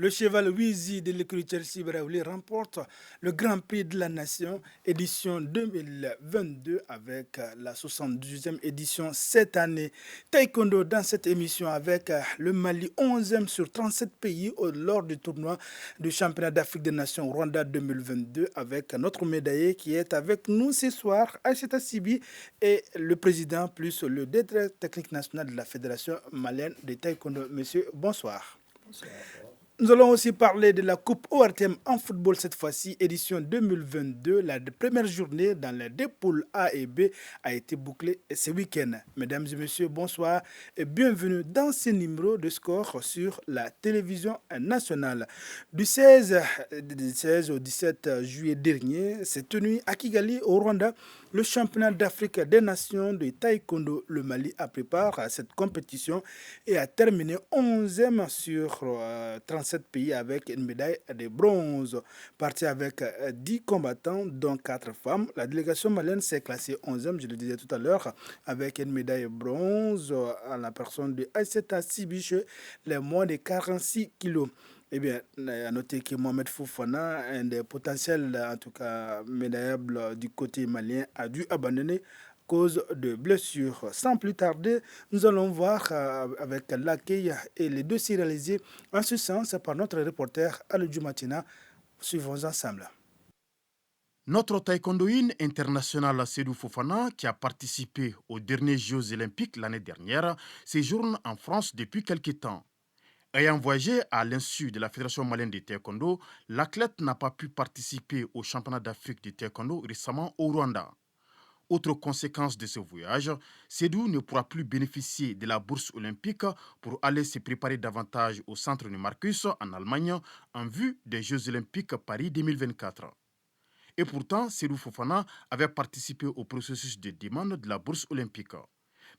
Le cheval Wizi de l'écurie Chelsea Braouli remporte le Grand Prix de la Nation édition 2022 avec la 72e édition cette année. Taekwondo dans cette émission avec le Mali 11e sur 37 pays lors du tournoi du championnat d'Afrique des Nations Rwanda 2022 avec notre médaillé qui est avec nous ce soir, Aïssata Sibi, et le président plus le directeur technique national de la Fédération malienne de Taekwondo. Monsieur, bonsoir. Nous allons aussi parler de la Coupe ORTM en football cette fois-ci, édition 2022. La première journée dans les deux poules A et B a été bouclée ce week-end. Mesdames et messieurs, bonsoir et bienvenue dans ce numéro de score sur la télévision nationale. Du 16 au 17 juillet dernier, s'est tenu à Kigali, au Rwanda, le championnat d'Afrique des Nations de Taekwondo. Le Mali a préparé cette compétition et a terminé 11e sur 37 pays avec une médaille de bronze. Parti avec 10 combattants, dont 4 femmes. La délégation malienne s'est classée 11e, je le disais tout à l'heure, avec une médaille bronze à la personne de Aïssata Sibiche, les moins de 46 kilos. Eh bien, à noter que Mohamed Fofana, un des potentiels, en tout cas médaillables du côté malien, a dû abandonner cause de blessures. Sans plus tarder, nous allons voir avec l'accueil et les dossiers réalisés en ce sens par notre reporter Aludju Matina. Suivons ensemble. Notre taekwondoïne internationale Sedou Fofana, qui a participé aux derniers Jeux olympiques l'année dernière, séjourne en France depuis quelques temps. Ayant voyagé à l'insu de la Fédération malienne de taekwondo, l'athlète n'a pas pu participer au championnat d'Afrique de taekwondo récemment au Rwanda. Autre conséquence de ce voyage, Sedou ne pourra plus bénéficier de la bourse olympique pour aller se préparer davantage au centre de Marcus en Allemagne en vue des Jeux olympiques Paris 2024. Et pourtant, Sedou Fofana avait participé au processus de demande de la bourse olympique.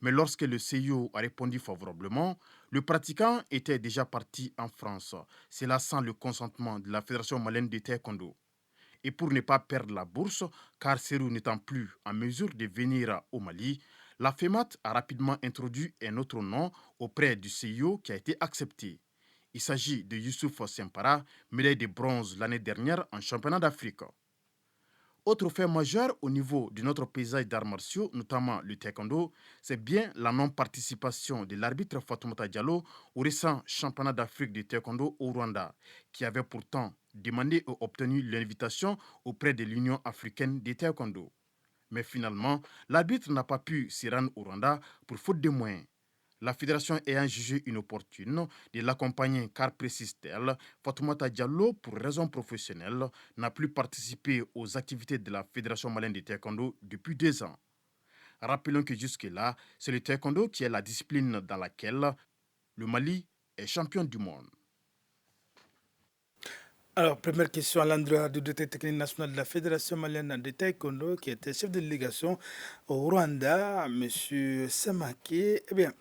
Mais lorsque le CIO a répondu favorablement, le pratiquant était déjà parti en France. Cela sans le consentement de la Fédération malienne de taekwondo. Et pour ne pas perdre la bourse, car Serou n'étant plus en mesure de venir au Mali, la FEMAT a rapidement introduit un autre nom auprès du CIO qui a été accepté. Il s'agit de Youssouf Sempara, médaille de bronze l'année dernière en championnat d'Afrique. Autre fait majeur au niveau de notre paysage d'arts martiaux, notamment le taekwondo, c'est bien la non-participation de l'arbitre Fatoumata Diallo au récent championnat d'Afrique de taekwondo au Rwanda, qui avait pourtant demandé et obtenu l'invitation auprès de l'Union africaine de taekwondo. Mais finalement, l'arbitre n'a pas pu s'y rendre au Rwanda pour faute de moyens. La fédération ayant jugé inopportune de l'accompagner car, précise-t-elle, Fatoumata Diallo, pour raison professionnelle, n'a plus participé aux activités de la Fédération malienne de taekwondo depuis 2 ans. Rappelons que jusque-là, c'est le taekwondo qui est la discipline dans laquelle le Mali est champion du monde. Alors, première question à l'endroit du directeur technique national de la Fédération malienne de taekwondo, qui était chef de délégation au Rwanda, M. Samake. Eh bien,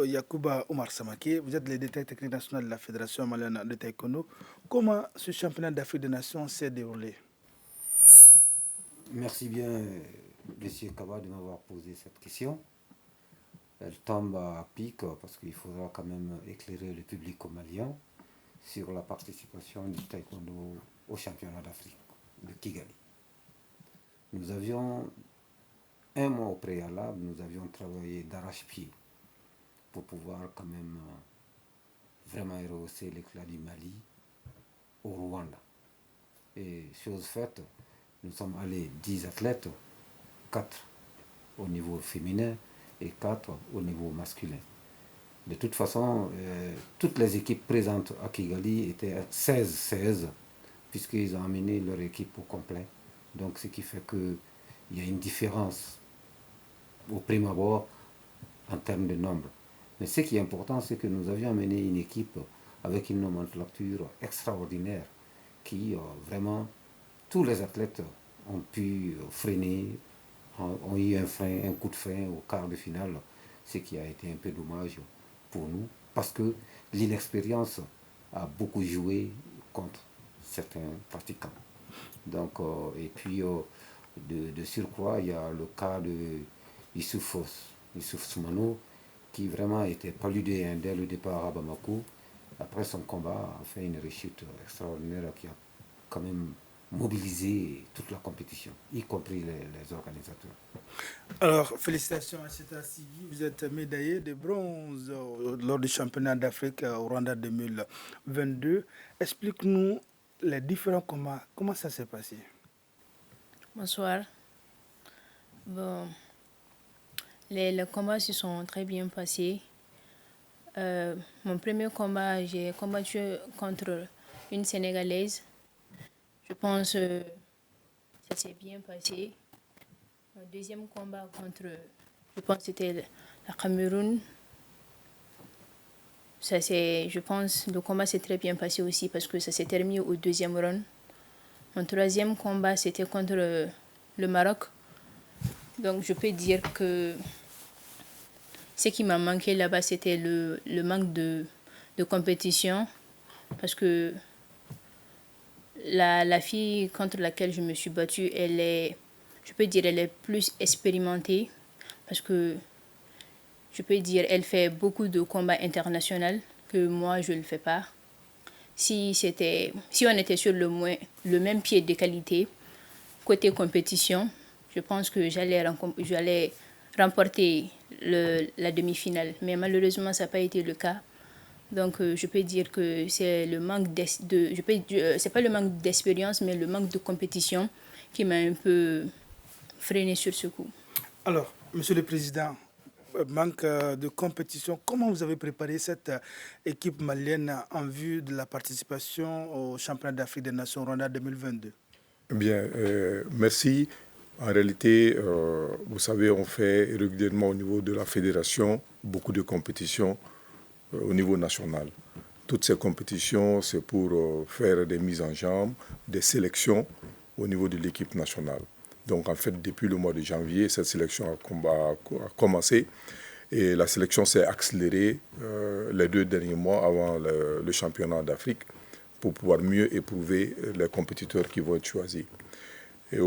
Yacouba Omar Samake, vous êtes le directeur technique national de la Fédération malienne de taekwondo. Comment ce championnat d'Afrique des Nations s'est déroulé? Merci bien, monsieur Kaba, de m'avoir posé cette question. Elle tombe à pic parce qu'il faudra quand même éclairer le public malien sur la participation du taekwondo au championnat d'Afrique de Kigali. Nous avions, un mois au préalable, nous avions travaillé d'arrache-pied pour pouvoir quand même vraiment rehausser l'éclat du Mali au Rwanda. Et chose faite, nous sommes allés 10 athlètes, 4 au niveau féminin et 4 au niveau masculin. De toute façon, toutes les équipes présentes à Kigali étaient 16-16, puisqu'ils ont amené leur équipe au complet. Donc, ce qui fait qu'il y a une différence au prime abord en termes de nombre. Mais ce qui est important, c'est que nous avions amené une équipe avec une nomenclature extraordinaire qui vraiment, tous les athlètes ont pu freiner, ont eu un coup de frein au quart de finale, ce qui a été un peu dommage pour nous, parce que l'inexpérience a beaucoup joué contre certains pratiquants. Donc, et puis, de surcroît, il y a le cas de Youssouf Soumano, qui vraiment était paludé dès le départ à Bamako, après son combat, a fait une réussite extraordinaire qui a quand même mobilisé toute la compétition, y compris les organisateurs. Alors, félicitations à Cheta Sigui. Vous êtes médaillé de bronze lors du championnat d'Afrique au Rwanda 2022. Explique-nous les différents combats. Comment ça s'est passé? Bonsoir. Bon, les combats se sont très bien passés. Mon premier combat, j'ai combattu contre une Sénégalaise. Je pense que ça s'est bien passé. Mon deuxième combat je pense que c'était la Cameroun. Je pense le combat s'est très bien passé aussi parce que ça s'est terminé au deuxième round. Mon troisième combat, c'était contre le Maroc. Donc, je peux dire que ce qui m'a manqué là-bas, c'était le manque de compétition. Parce que la fille contre laquelle je me suis battue, je peux dire, elle est plus expérimentée. Parce que, je peux dire, elle fait beaucoup de combats internationaux que moi, je ne le fais pas. Si on était sur le même pied de qualité, côté compétition, je pense que j'allais remporter la demi-finale. Mais malheureusement, ça n'a pas été le cas. Donc, je peux dire que c'est le manque c'est pas le manque d'expérience, mais le manque de compétition qui m'a un peu freiné sur ce coup. Alors, Monsieur le Président, manque de compétition, comment vous avez préparé cette équipe malienne en vue de la participation au championnat d'Afrique des Nations Rwanda 2022? Bien, merci. En réalité, vous savez, on fait régulièrement au niveau de la fédération beaucoup de compétitions au niveau national. Toutes ces compétitions, c'est pour faire des mises en jambe, des sélections au niveau de l'équipe nationale. Donc en fait, depuis le mois de janvier, cette sélection a commencé et la sélection s'est accélérée les 2 derniers mois avant le championnat d'Afrique pour pouvoir mieux éprouver les compétiteurs qui vont être choisis. Et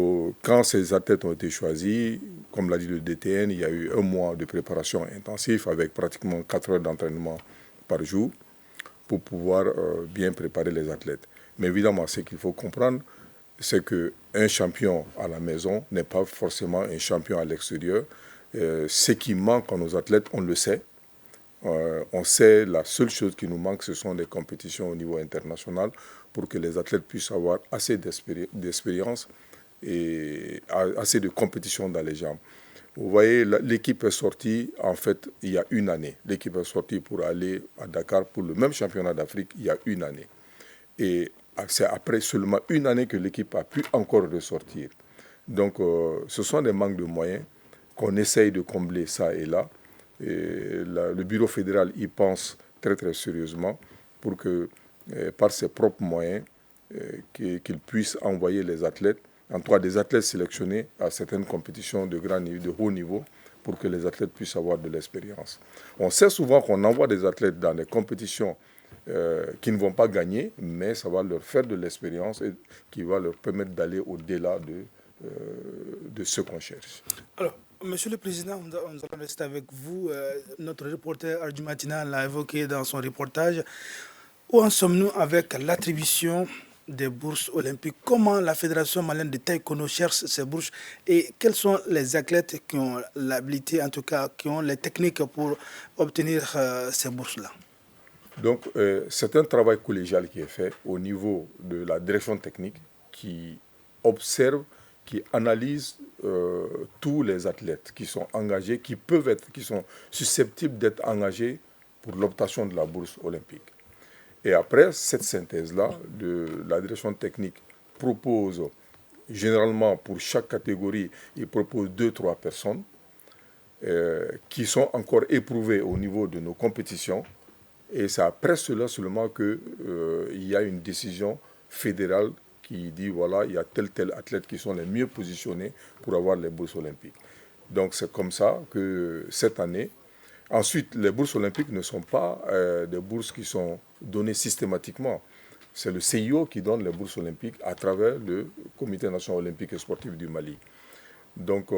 quand ces athlètes ont été choisis, comme l'a dit le DTN, il y a eu 1 mois de préparation intensive avec pratiquement 4 heures d'entraînement par jour pour pouvoir bien préparer les athlètes. Mais évidemment, ce qu'il faut comprendre, c'est qu'un champion à la maison n'est pas forcément un champion à l'extérieur. Ce qui manque à nos athlètes, on le sait. On sait la seule chose qui nous manque, ce sont des compétitions au niveau international pour que les athlètes puissent avoir assez d'expérience et assez de compétition dans les jambes. Vous voyez, l'équipe est sortie, en fait, il y a 1 année. L'équipe est sortie pour aller à Dakar pour le même championnat d'Afrique il y a 1 année. Et c'est après seulement 1 année que l'équipe a pu encore ressortir. Donc, ce sont des manques de moyens qu'on essaye de combler ça et là. Et le bureau fédéral y pense très très sérieusement pour que, par ses propres moyens, qu'il puisse envoyer les athlètes, en tout cas des athlètes sélectionnés à certaines compétitions de haut niveau, pour que les athlètes puissent avoir de l'expérience. On sait souvent qu'on envoie des athlètes dans des compétitions qui ne vont pas gagner, mais ça va leur faire de l'expérience et qui va leur permettre d'aller au-delà de ce qu'on cherche. Alors, Monsieur le Président, nous allons rester avec vous. Notre reporter Ardu Matina l'a évoqué dans son reportage. Où en sommes-nous avec l'attribution des bourses olympiques? Comment la Fédération malienne de taekwondo cherche ces bourses et quels sont les athlètes qui ont l'habilité, en tout cas, qui ont les techniques pour obtenir ces bourses-là? Donc, c'est un travail collégial qui est fait au niveau de la direction technique qui observe, qui analyse tous les athlètes qui sont engagés, qui sont susceptibles d'être engagés pour l'obtention de la bourse olympique. Et après cette synthèse-là, la direction technique propose, généralement pour chaque catégorie, il propose 2-3 personnes qui sont encore éprouvées au niveau de nos compétitions. Et c'est après cela seulement qu'il y a une décision fédérale qui dit voilà, il y a tel athlète qui sont les mieux positionnés pour avoir les bourses olympiques. Donc c'est comme ça que cette année, ensuite les bourses olympiques ne sont pas des bourses qui sont données systématiquement. C'est le CIO qui donne les bourses olympiques à travers le Comité national olympique et sportif du Mali. Donc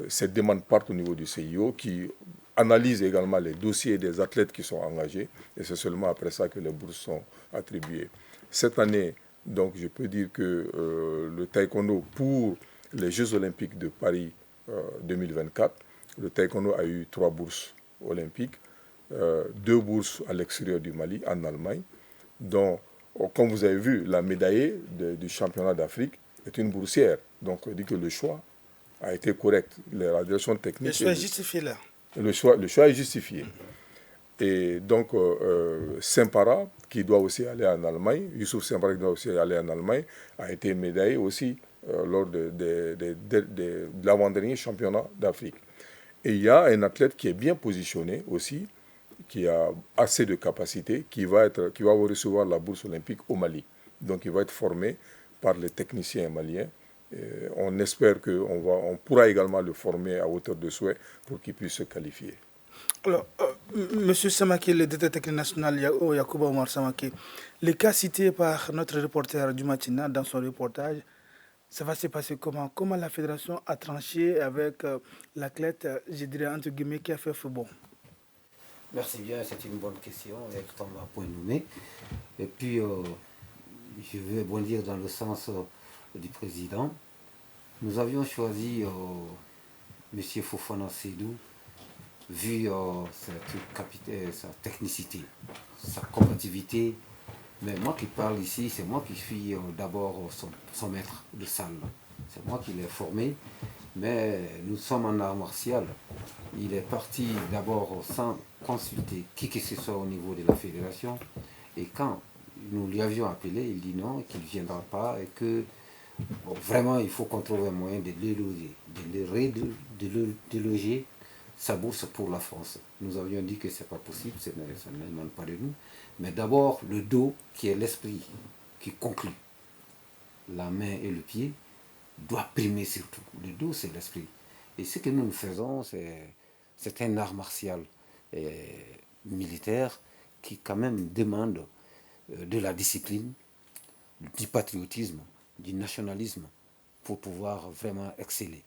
ces demandes partent au niveau du CIO qui analyse également les dossiers des athlètes qui sont engagés, et c'est seulement après ça que les bourses sont attribuées. Cette année, donc, je peux dire que le taekwondo, pour les Jeux olympiques de Paris 2024, le taekwondo a eu 3 bourses olympiques, 2 bourses à l'extérieur du Mali, en Allemagne, dont, comme vous avez vu, la médaillée du championnat d'Afrique est une boursière. Donc, on dit que le choix a été correct. La direction technique... Le choix est justifié là. Le choix est justifié. Et donc, Saint-Para, qui doit aussi aller en Allemagne, Youssouf Saint-Para, qui doit aussi aller en Allemagne, a été médaillé aussi lors de l'avant-dernier championnat d'Afrique. Et il y a un athlète qui est bien positionné aussi, qui a assez de capacité, qui va recevoir la bourse olympique au Mali. Donc, il va être formé par les techniciens maliens. Et on espère qu'on pourra également le former à hauteur de souhait pour qu'il puisse se qualifier. Alors, Monsieur Samaki, le directeur technique national Yacouba Omar Samaki, les cas cités par notre reporter du matin dans son reportage, ça va se passer comment? Comment la fédération a tranché avec l'athlète, je dirais entre guillemets, qui a fait faux bon? Merci bien, c'est une bonne question, elle tombe à point nommé. Et puis, je vais bondir dans le sens du président. Nous avions choisi M. Fofana Seydou, vu sa technicité, sa combativité. Mais moi qui parle ici, c'est moi qui suis d'abord son maître de salle. C'est moi qui l'ai formé. Mais nous sommes en art martial. Il est parti d'abord sans consulter qui que ce soit au niveau de la fédération. Et quand nous lui avions appelé, il dit non, qu'il ne viendra pas et que vraiment il faut qu'on trouve un moyen de déloger sa bourse pour la France. Nous avions dit que ce n'est pas possible, ça ne demande pas de nous. Mais d'abord, le dos, qui est l'esprit, qui conclut la main et le pied, doit primer surtout. Le dos, c'est l'esprit. Et ce que nous faisons, c'est un art martial militaire qui quand même demande de la discipline, du patriotisme, du nationalisme pour pouvoir vraiment exceller.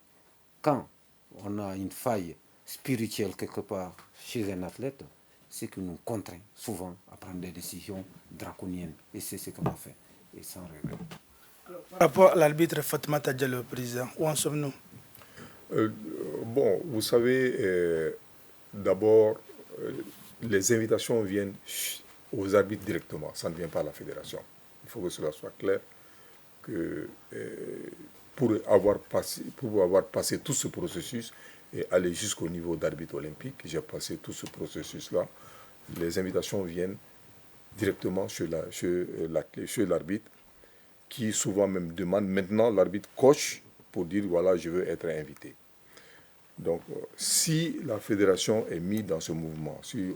Quand on a une faille spirituelle quelque part chez un athlète, c'est que nous contraint souvent à prendre des décisions draconiennes. Et c'est ce qu'on a fait, et sans regret. Par rapport à l'arbitre Fatoumata Diallo, président, où en sommes-nous? Bon, vous savez, d'abord, les invitations viennent aux arbitres directement, ça ne vient pas à la fédération. Il faut que cela soit clair, que pour avoir passé tout ce processus et aller jusqu'au niveau d'arbitre olympique, j'ai passé tout ce processus-là, les invitations viennent directement chez l'arbitre, qui souvent même demande, maintenant l'arbitre coche pour dire voilà, je veux être invité. Donc si la fédération est mise dans ce mouvement, si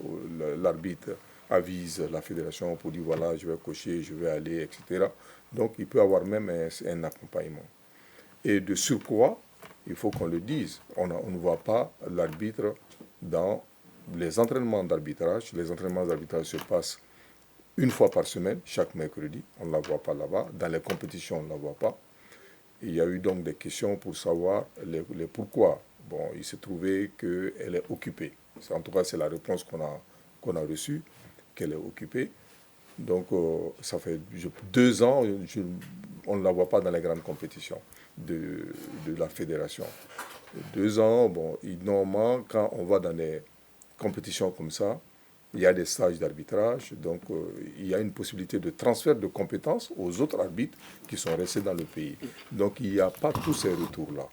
l'arbitre avise la fédération pour dire voilà, je vais cocher, je vais aller, etc., donc il peut avoir même un accompagnement. Et de surcroît, il faut qu'on le dise, on ne voit pas l'arbitre dans les entraînements d'arbitrage. Les entraînements d'arbitrage se passent une fois par semaine, chaque mercredi, on ne la voit pas là-bas. Dans les compétitions, on ne la voit pas. Il y a eu donc des questions pour savoir les pourquoi. Bon, il s'est trouvé qu'elle est occupée. En tout cas, c'est la réponse qu'on a reçue, qu'elle est occupée. Donc, ça fait 2 ans, on ne la voit pas dans les grandes compétitions de la fédération. 2 ans, bon, normalement, quand on va dans des compétitions comme ça, il y a des stages d'arbitrage, donc il y a une possibilité de transfert de compétences aux autres arbitres qui sont restés dans le pays. Donc il n'y a pas tous ces retours-là.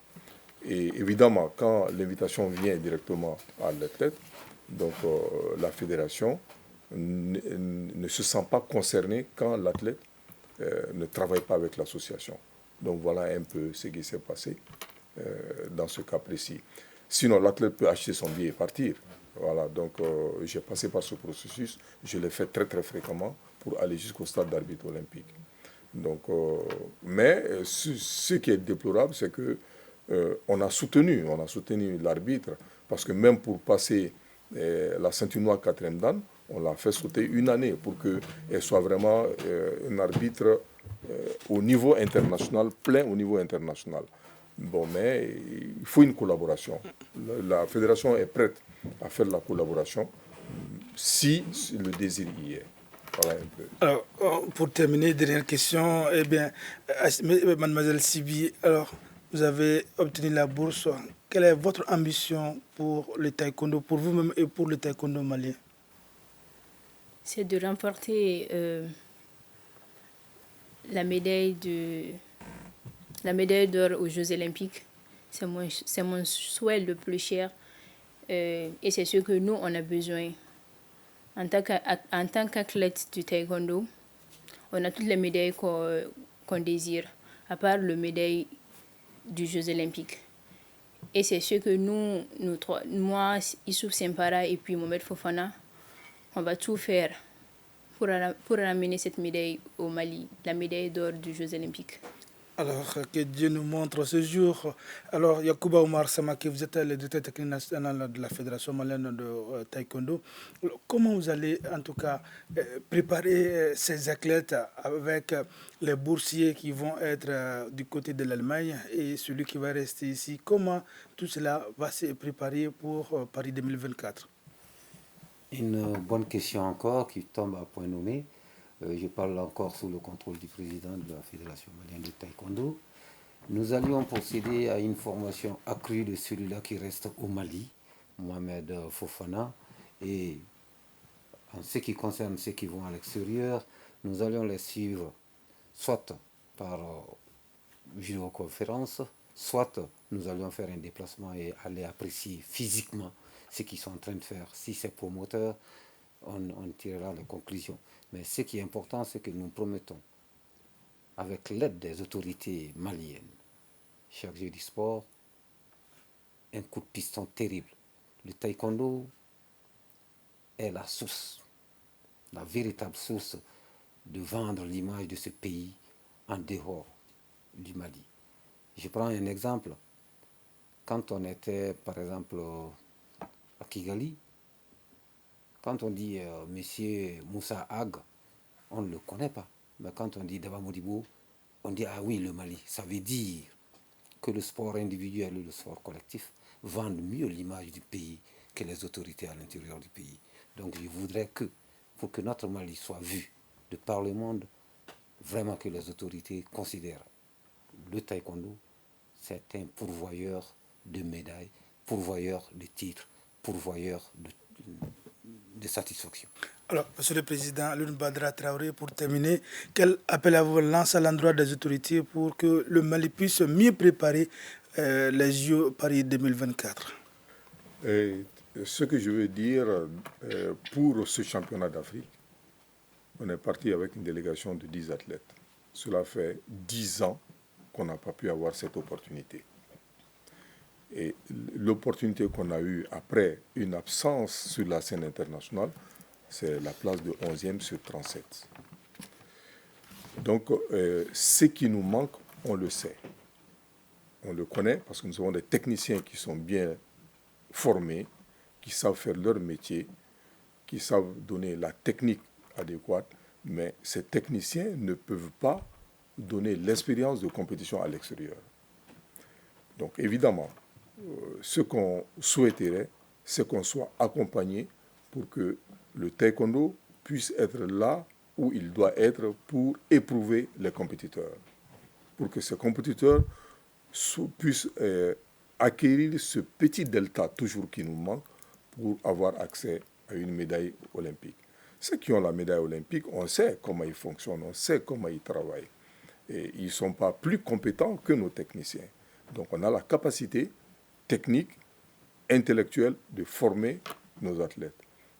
Et évidemment, quand l'invitation vient directement à l'athlète, donc la fédération ne se sent pas concernée quand l'athlète ne travaille pas avec l'association. Donc voilà un peu ce qui s'est passé dans ce cas précis. Sinon, l'athlète peut acheter son billet et partir. Voilà, donc j'ai passé par ce processus, je l'ai fait très très fréquemment pour aller jusqu'au stade d'arbitre olympique. Donc, mais ce qui est déplorable, c'est que on a soutenu l'arbitre, parce que même pour passer la ceinture noire 4e dan, on l'a fait sauter 1 année pour qu'elle soit vraiment un arbitre au niveau international, plein au niveau international. Bon, mais il faut une collaboration. La fédération est prête à faire la collaboration si le désir y est. Voilà un peu. Alors, pour terminer, dernière question. Eh bien, mademoiselle Sibi, alors, vous avez obtenu la bourse. Quelle est votre ambition pour le taekwondo, pour vous-même et pour le taekwondo malien? C'est de remporter la médaille d'or aux Jeux Olympiques. C'est mon souhait le plus cher. Et c'est ce que nous, on a besoin. En tant qu'athlète du taekwondo, on a toutes les médailles qu'on désire, à part le médaille du Jeux Olympiques. Et c'est ce que nous trois, moi, Issouf Sempara et puis Mohamed Fofana, on va tout faire pour ramener cette médaille au Mali, la médaille d'or du Jeux Olympiques. Alors, que Dieu nous montre ce jour. Alors, Yacouba Omar Samaki, vous êtes le directeur technique national de la Fédération malienne de taekwondo. Alors, comment vous allez, en tout cas, préparer ces athlètes avec les boursiers qui vont être du côté de l'Allemagne et celui qui va rester ici? Comment tout cela va se préparer pour Paris 2024? Une bonne question encore qui tombe à point nommé. Je parle encore sous le contrôle du président de la Fédération malienne de taekwondo. Nous allions procéder à une formation accrue de celui-là qui reste au Mali, Mohamed Fofana. Et en ce qui concerne ceux qui vont à l'extérieur, nous allions les suivre soit par vidéoconférence, soit nous allions faire un déplacement et aller apprécier physiquement ce qu'ils sont en train de faire. Si c'est promoteur, on tirera les conclusions. Mais ce qui est important, c'est que nous promettons, avec l'aide des autorités maliennes, chaque jeu du sport, un coup de piston terrible. Le taekwondo est la source, la véritable source de vendre l'image de ce pays en dehors du Mali. Je prends un exemple. Quand on était, par exemple, à Kigali, quand on dit Monsieur Moussa Ag, on ne le connaît pas. Mais quand on dit Daba Modibo, on dit ah oui, le Mali. Ça veut dire que le sport individuel et le sport collectif vendent mieux l'image du pays que les autorités à l'intérieur du pays. Donc je voudrais que, pour que notre Mali soit vu de par le monde, vraiment que les autorités considèrent le taekwondo, c'est un pourvoyeur de médailles, pourvoyeur de titres, pourvoyeur de satisfaction. Alors, Monsieur le Président, Lune Badra Traoré, pour terminer, quel appel à vous lance à l'endroit des autorités pour que le Mali puisse mieux préparer les Jeux Paris 2024? Ce que je veux dire, pour ce championnat d'Afrique, on est parti avec une délégation de 10 athlètes. Cela fait 10 ans qu'on n'a pas pu avoir cette opportunité. Et l'opportunité qu'on a eue après une absence sur la scène internationale, c'est la place de 11e sur 37. Donc, ce qui nous manque, on le sait. On le connaît parce que nous avons des techniciens qui sont bien formés, qui savent faire leur métier, qui savent donner la technique adéquate, mais ces techniciens ne peuvent pas donner l'expérience de compétition à l'extérieur. Donc, évidemment, ce qu'on souhaiterait, c'est qu'on soit accompagné pour que le taekwondo puisse être là où il doit être pour éprouver les compétiteurs. Pour que ces compétiteurs puissent acquérir ce petit delta toujours qui nous manque pour avoir accès à une médaille olympique. Ceux qui ont la médaille olympique, on sait comment ils fonctionnent, on sait comment ils travaillent. Et ils ne sont pas plus compétents que nos techniciens. Donc on a la capacité technique, intellectuelle de former nos athlètes.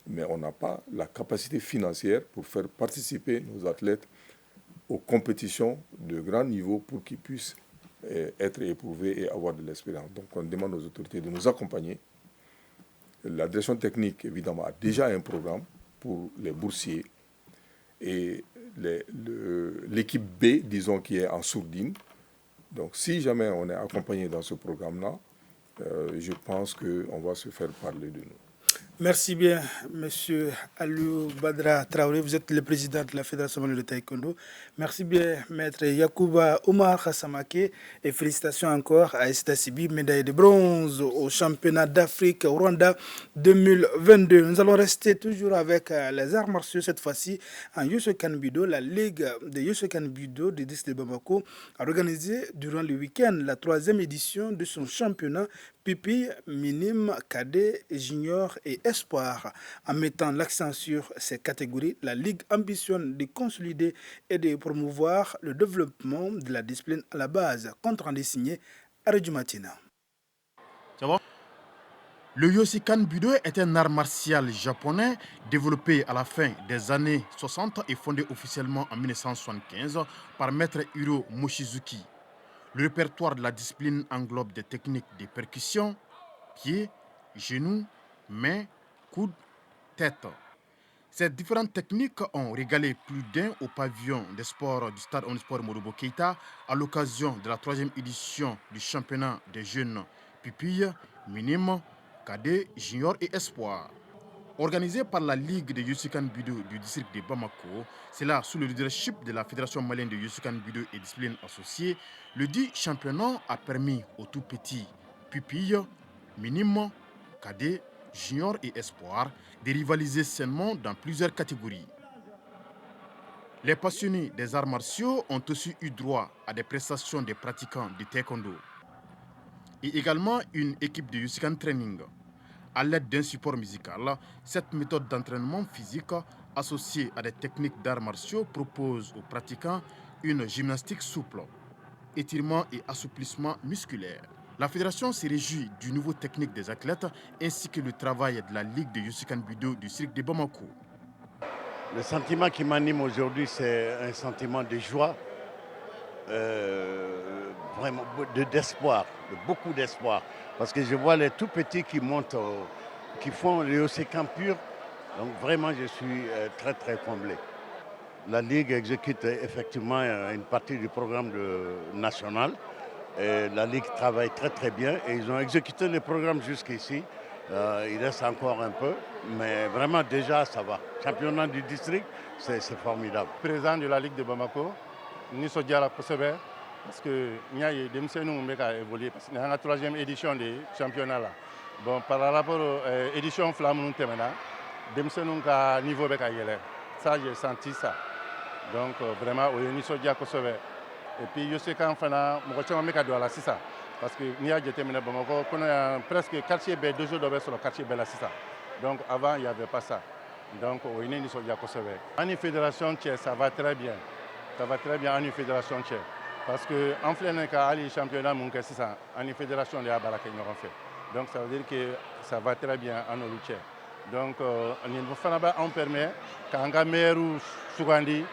Mais on n'a pas la capacité financière pour faire participer nos athlètes aux compétitions de grand niveau pour qu'ils puissent être éprouvés et avoir de l'expérience. Donc on demande aux autorités de nous accompagner. La direction technique, évidemment, a déjà un programme pour les boursiers. Et l'équipe B, disons, qui est en sourdine. Donc si jamais on est accompagné dans ce programme-là, je pense qu'on va se faire parler de nous. Merci bien, Monsieur Aliou Badra Traoré. Vous êtes le président de la Fédération de Taekwondo. Merci bien, Maître Yacouba Omar Hassamake. Et félicitations encore à Esther Sibi, médaille de bronze au championnat d'Afrique au Rwanda 2022. Nous allons rester toujours avec les arts martiaux, cette fois-ci en Yosokan Budo. La Ligue de Yosokan Budo du district de Bamako a organisé durant le week-end la 3e édition de son championnat Pipi, minime, cadet, junior et espoir. En mettant l'accent sur ces catégories, la Ligue ambitionne de consolider et de promouvoir le développement de la discipline à la base. Compte rendu signé Arédu Matina. Le Yossikan Budo est un art martial japonais développé à la fin des années 60 et fondé officiellement en 1975 par Maître Hiro Mochizuki. Le répertoire de la discipline englobe des techniques de percussion, pieds, genoux, mains, coudes, tête. Ces différentes techniques ont régalé plus d'un au pavillon des sports du stade Omnisport Modibo Keïta à l'occasion de la 3e édition du championnat des jeunes pupilles, minimes, cadets, juniors et espoirs. Organisé par la Ligue de Yossikan Budo du district de Bamako, c'est là sous le leadership de la Fédération malienne de Yossikan Budo et disciplines associées, le dit championnat a permis aux tout petits pupilles, minimes, cadets, juniors et espoirs de rivaliser sainement dans plusieurs catégories. Les passionnés des arts martiaux ont aussi eu droit à des prestations des pratiquants de taekwondo et également une équipe de Yossikan Training. À l'aide d'un support musical, cette méthode d'entraînement physique associée à des techniques d'arts martiaux propose aux pratiquants une gymnastique souple, étirement et assouplissement musculaire. La fédération se réjouit du nouveau technique des athlètes ainsi que le travail de la Ligue de Yossikan Budo du cirque de Bamako. Le sentiment qui m'anime aujourd'hui, c'est un sentiment de joie, vraiment d'espoir, beaucoup d'espoir. Parce que je vois les tout petits qui montent, qui font le Yossikan pur. Donc vraiment, je suis très très comblé. La Ligue exécute effectivement une partie du programme national. Et la Ligue travaille très très bien et ils ont exécuté le programme jusqu'ici. Il reste encore un peu, mais vraiment déjà ça va. Championnat du district, c'est formidable. Président de la Ligue de Bamako, Niso Diala Kosebe, parce que nous avons évolué, parce que c'est la 3e édition du championnat. Là. Bon, par rapport à l'édition Flamme, nous avons niveau de ça, j'ai senti ça. Donc vraiment, au Niso Diala Kosebe. Et puis, je sais qu'en fait, je suis la Sissa. Parce que nous avons presque quartier B, 2 jours de sur le quartier B la Sissa. Donc avant, il n'y avait pas ça. Donc, au Niso Diala Kosebe. En fédération, ça va très bien. Ça va très bien en fédération tchèque. Parce qu'en plein cas, les championnats, c'est ça. En fédération, les Abaraka, ils ont fait. Donc, ça veut dire que ça va très bien en Oluché. Donc, on permet qu'un meilleur Sougandi,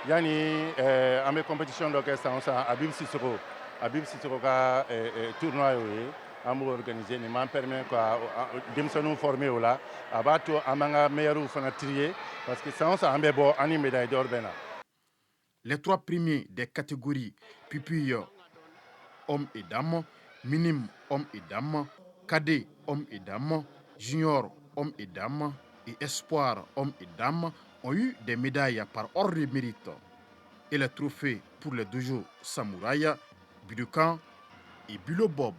yani en compétition d'orchestre, on a Abib Sissoko ka tournoi on va organiser, il m'a permis de nous former là, à battre un meilleur trier parce que ça, on a une médaille d'or. Les 3 premiers des catégories pupilles hommes et dames, minimes hommes et dames, cadets hommes et dames, juniors hommes et dames et espoirs hommes et dames ont eu des médailles par ordre de mérite. Et les trophées pour les 2 jours Samouraï, Budokan et Bulo Bob.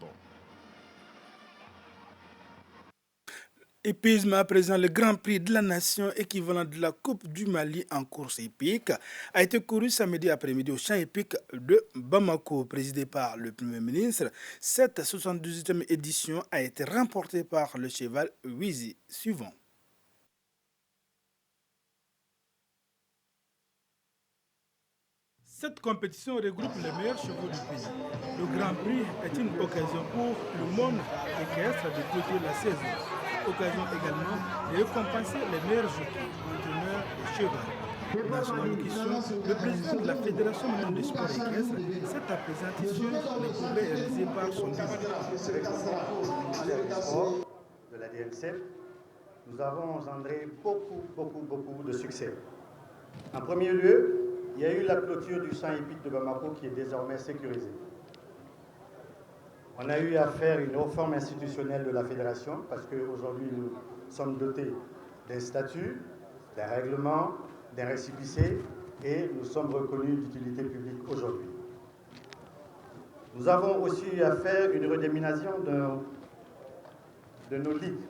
Épisme à présent, le Grand Prix de la Nation, équivalent de la Coupe du Mali en course épique, a été couru samedi après-midi au champ épique de Bamako, présidé par le Premier ministre. Cette 78e édition a été remportée par le cheval Wizi. Suivant. Cette compétition regroupe les meilleurs chevaux du pays. Le Grand Prix est une occasion pour le monde équestre de clôturer la saison. Occasion également de récompenser les meilleurs jockeys, entraîneurs et chevaux. Dans son allocution, le président de la Fédération mondiale des sports équestres s'est appesanti sur les progrès réalisés par son bureau. De la DNCF, nous avons engendré beaucoup de succès. En premier lieu, il y a eu la clôture du champ épique de Bamako qui est désormais sécurisée. On a eu à faire une réforme institutionnelle de la fédération parce qu'aujourd'hui nous sommes dotés d'un statut, d'un règlement, d'un récépissé et nous sommes reconnus d'utilité publique aujourd'hui. Nous avons aussi eu à faire une redénomination de nos ligues.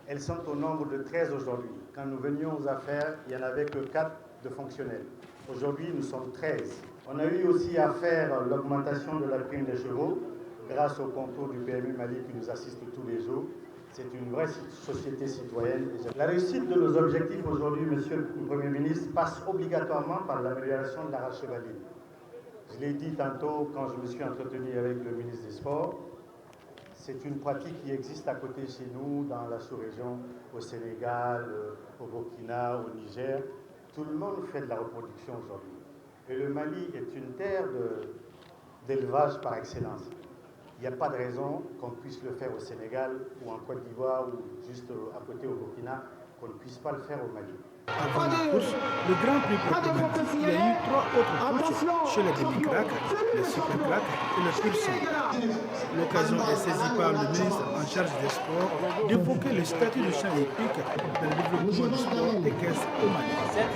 Elles sont au nombre de 13 aujourd'hui. Quand nous venions aux affaires, il n'y en avait que 4 de fonctionnels. Aujourd'hui, nous sommes 13. On a eu aussi à faire l'augmentation de la prime des chevaux grâce au concours du PMU Mali qui nous assiste tous les jours. C'est une vraie société citoyenne. La réussite de nos objectifs aujourd'hui, Monsieur le Premier ministre, passe obligatoirement par l'amélioration de la race chevaline. Je l'ai dit tantôt quand je me suis entretenu avec le ministre des Sports, c'est une pratique qui existe à côté chez nous, dans la sous-région, au Sénégal, au Burkina, au Niger. Tout le monde fait de la reproduction aujourd'hui. Et le Mali est une terre d'élevage par excellence. Il n'y a pas de raison qu'on puisse le faire au Sénégal ou en Côte d'Ivoire ou juste à côté au Burkina, qu'on ne puisse pas le faire au Mali. Avant la course, le Grand Prix Portugal, il y a eu 3 autres courses chez les demi-crack, les super-crack et le pur sang. L'occasion est saisie par le ministre en charge des sports d'évoquer le statut de champ hippique dans le développement du sport équestre au Mali. Cette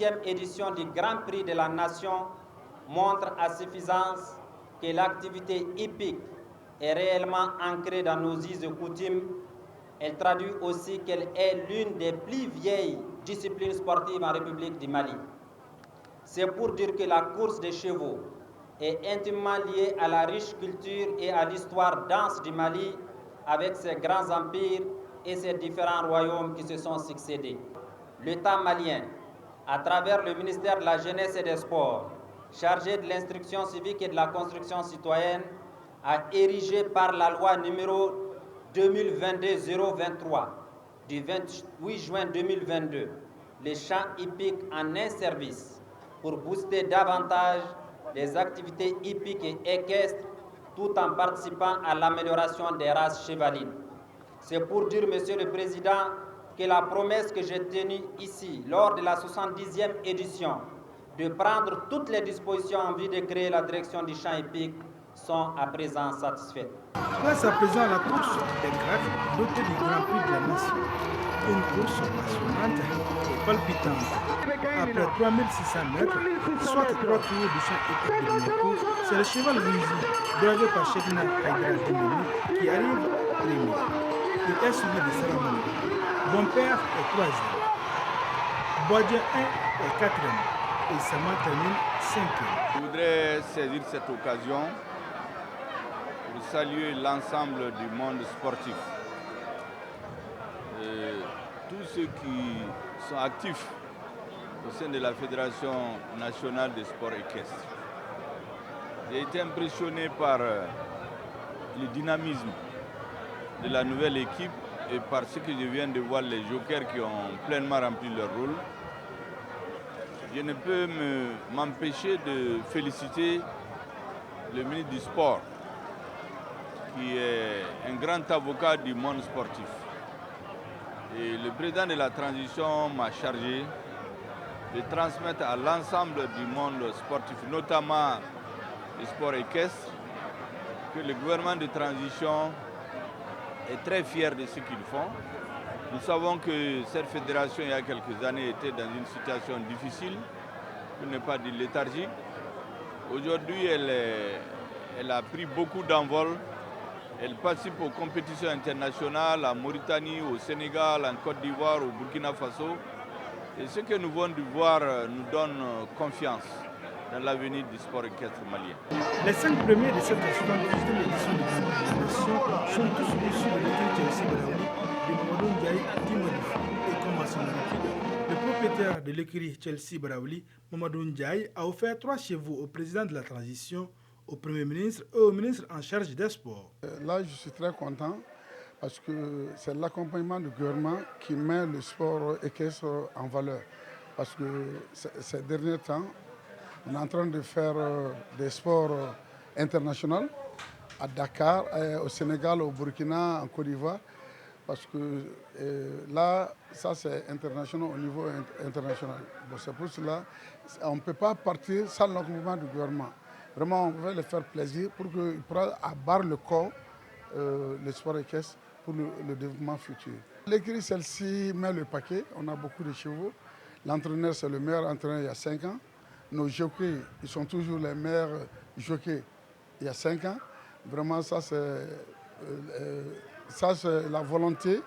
78e édition du Grand Prix de la Nation montre à suffisance que l'activité hippique est réellement ancrée dans nos us et coutumes. Elle traduit aussi qu'elle est l'une des plus vieilles disciplines sportives en République du Mali. C'est pour dire que la course des chevaux est intimement liée à la riche culture et à l'histoire dense du Mali avec ses grands empires et ses différents royaumes qui se sont succédés. L'État malien, à travers le ministère de la Jeunesse et des Sports, chargé de l'instruction civique et de la construction citoyenne, a érigé par la loi numéro 2022-023 du 28 juin 2022 les champs hippiques en un service pour booster davantage les activités hippiques et équestres tout en participant à l'amélioration des races chevalines. C'est pour dire, Monsieur le Président, que la promesse que j'ai tenue ici lors de la 70e édition de prendre toutes les dispositions en vue de créer la direction du champ hippique sont à présent satisfaites. Place à présent à la course des cracks dotée du Grand Prix de la Nation. Une course passionnante et palpitante. Après 3600 mètres, soit 3 tours du champ hippique de Bamako, c'est le cheval Rouzi, drivé par Chekna Haïdara Dembélé, qui arrive premier. Il est suivi de Salamone. Bon père est 3e. Boadja 1 est 4e. Et Sama termine 5e. Je voudrais saisir cette occasion pour saluer l'ensemble du monde sportif. Tous ceux qui sont actifs au sein de la Fédération nationale des sports équestres. J'ai été impressionné par le dynamisme de la nouvelle équipe et par ce que je viens de voir, les jokers qui ont pleinement rempli leur rôle. Je ne peux m'empêcher de féliciter le ministre du Sport, qui est un grand avocat du monde sportif. Et le président de la transition m'a chargé de transmettre à l'ensemble du monde sportif, notamment le sport équestre, que le gouvernement de transition est très fier de ce qu'ils font. Nous savons que cette fédération, il y a quelques années, était dans une situation difficile, pour ne pas dire léthargique. Aujourd'hui, elle a pris beaucoup d'envol. Elle participe aux compétitions internationales en Mauritanie, au Sénégal, en Côte d'Ivoire, au Burkina Faso. Et ce que nous venons de voir nous donne confiance dans l'avenir du sport équestre malien. Les 5 premiers de cette 78e édition de la Nation sont tous issus de l'équipe Chelsea Baraouli de Mamadou Ndiaye Dimodifou. Et comme à son habitude, le propriétaire de l'écurie Chelsea Baraouli, Mamadou Ndiaye, a offert 3 chevaux au président de la transition, au Premier ministre et au ministre en charge des sports. Là, je suis très content parce que c'est l'accompagnement du gouvernement qui met le sport équestre en valeur. Parce que ces derniers temps, on est en train de faire des sports internationaux à Dakar, au Sénégal, au Burkina, en Côte d'Ivoire. Parce que là, ça c'est international au niveau international. Bon, c'est pour cela qu'on ne peut pas partir sans l'accompagnement du gouvernement. Vraiment, on veut leur faire plaisir pour qu'ils puissent abattre le corps, le sport équestre, pour le développement futur. L'écurie celle-ci met le paquet, on a beaucoup de chevaux. L'entraîneur, c'est le meilleur entraîneur il y a 5 ans. Nos jockeys, ils sont toujours les meilleurs jockeys il y a 5 ans. Vraiment, ça c'est la volonté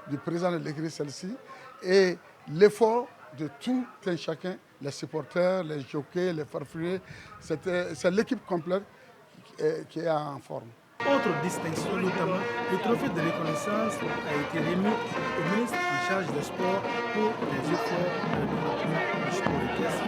du président de l'écurie celle-ci et l'effort de tout un chacun, les supporters, les jockeys, les farfouillés. C'est l'équipe complète qui est en forme. Autre distinction, notamment le trophée de reconnaissance a été remis au ministre en charge des sports pour les efforts de développement du sport équestre.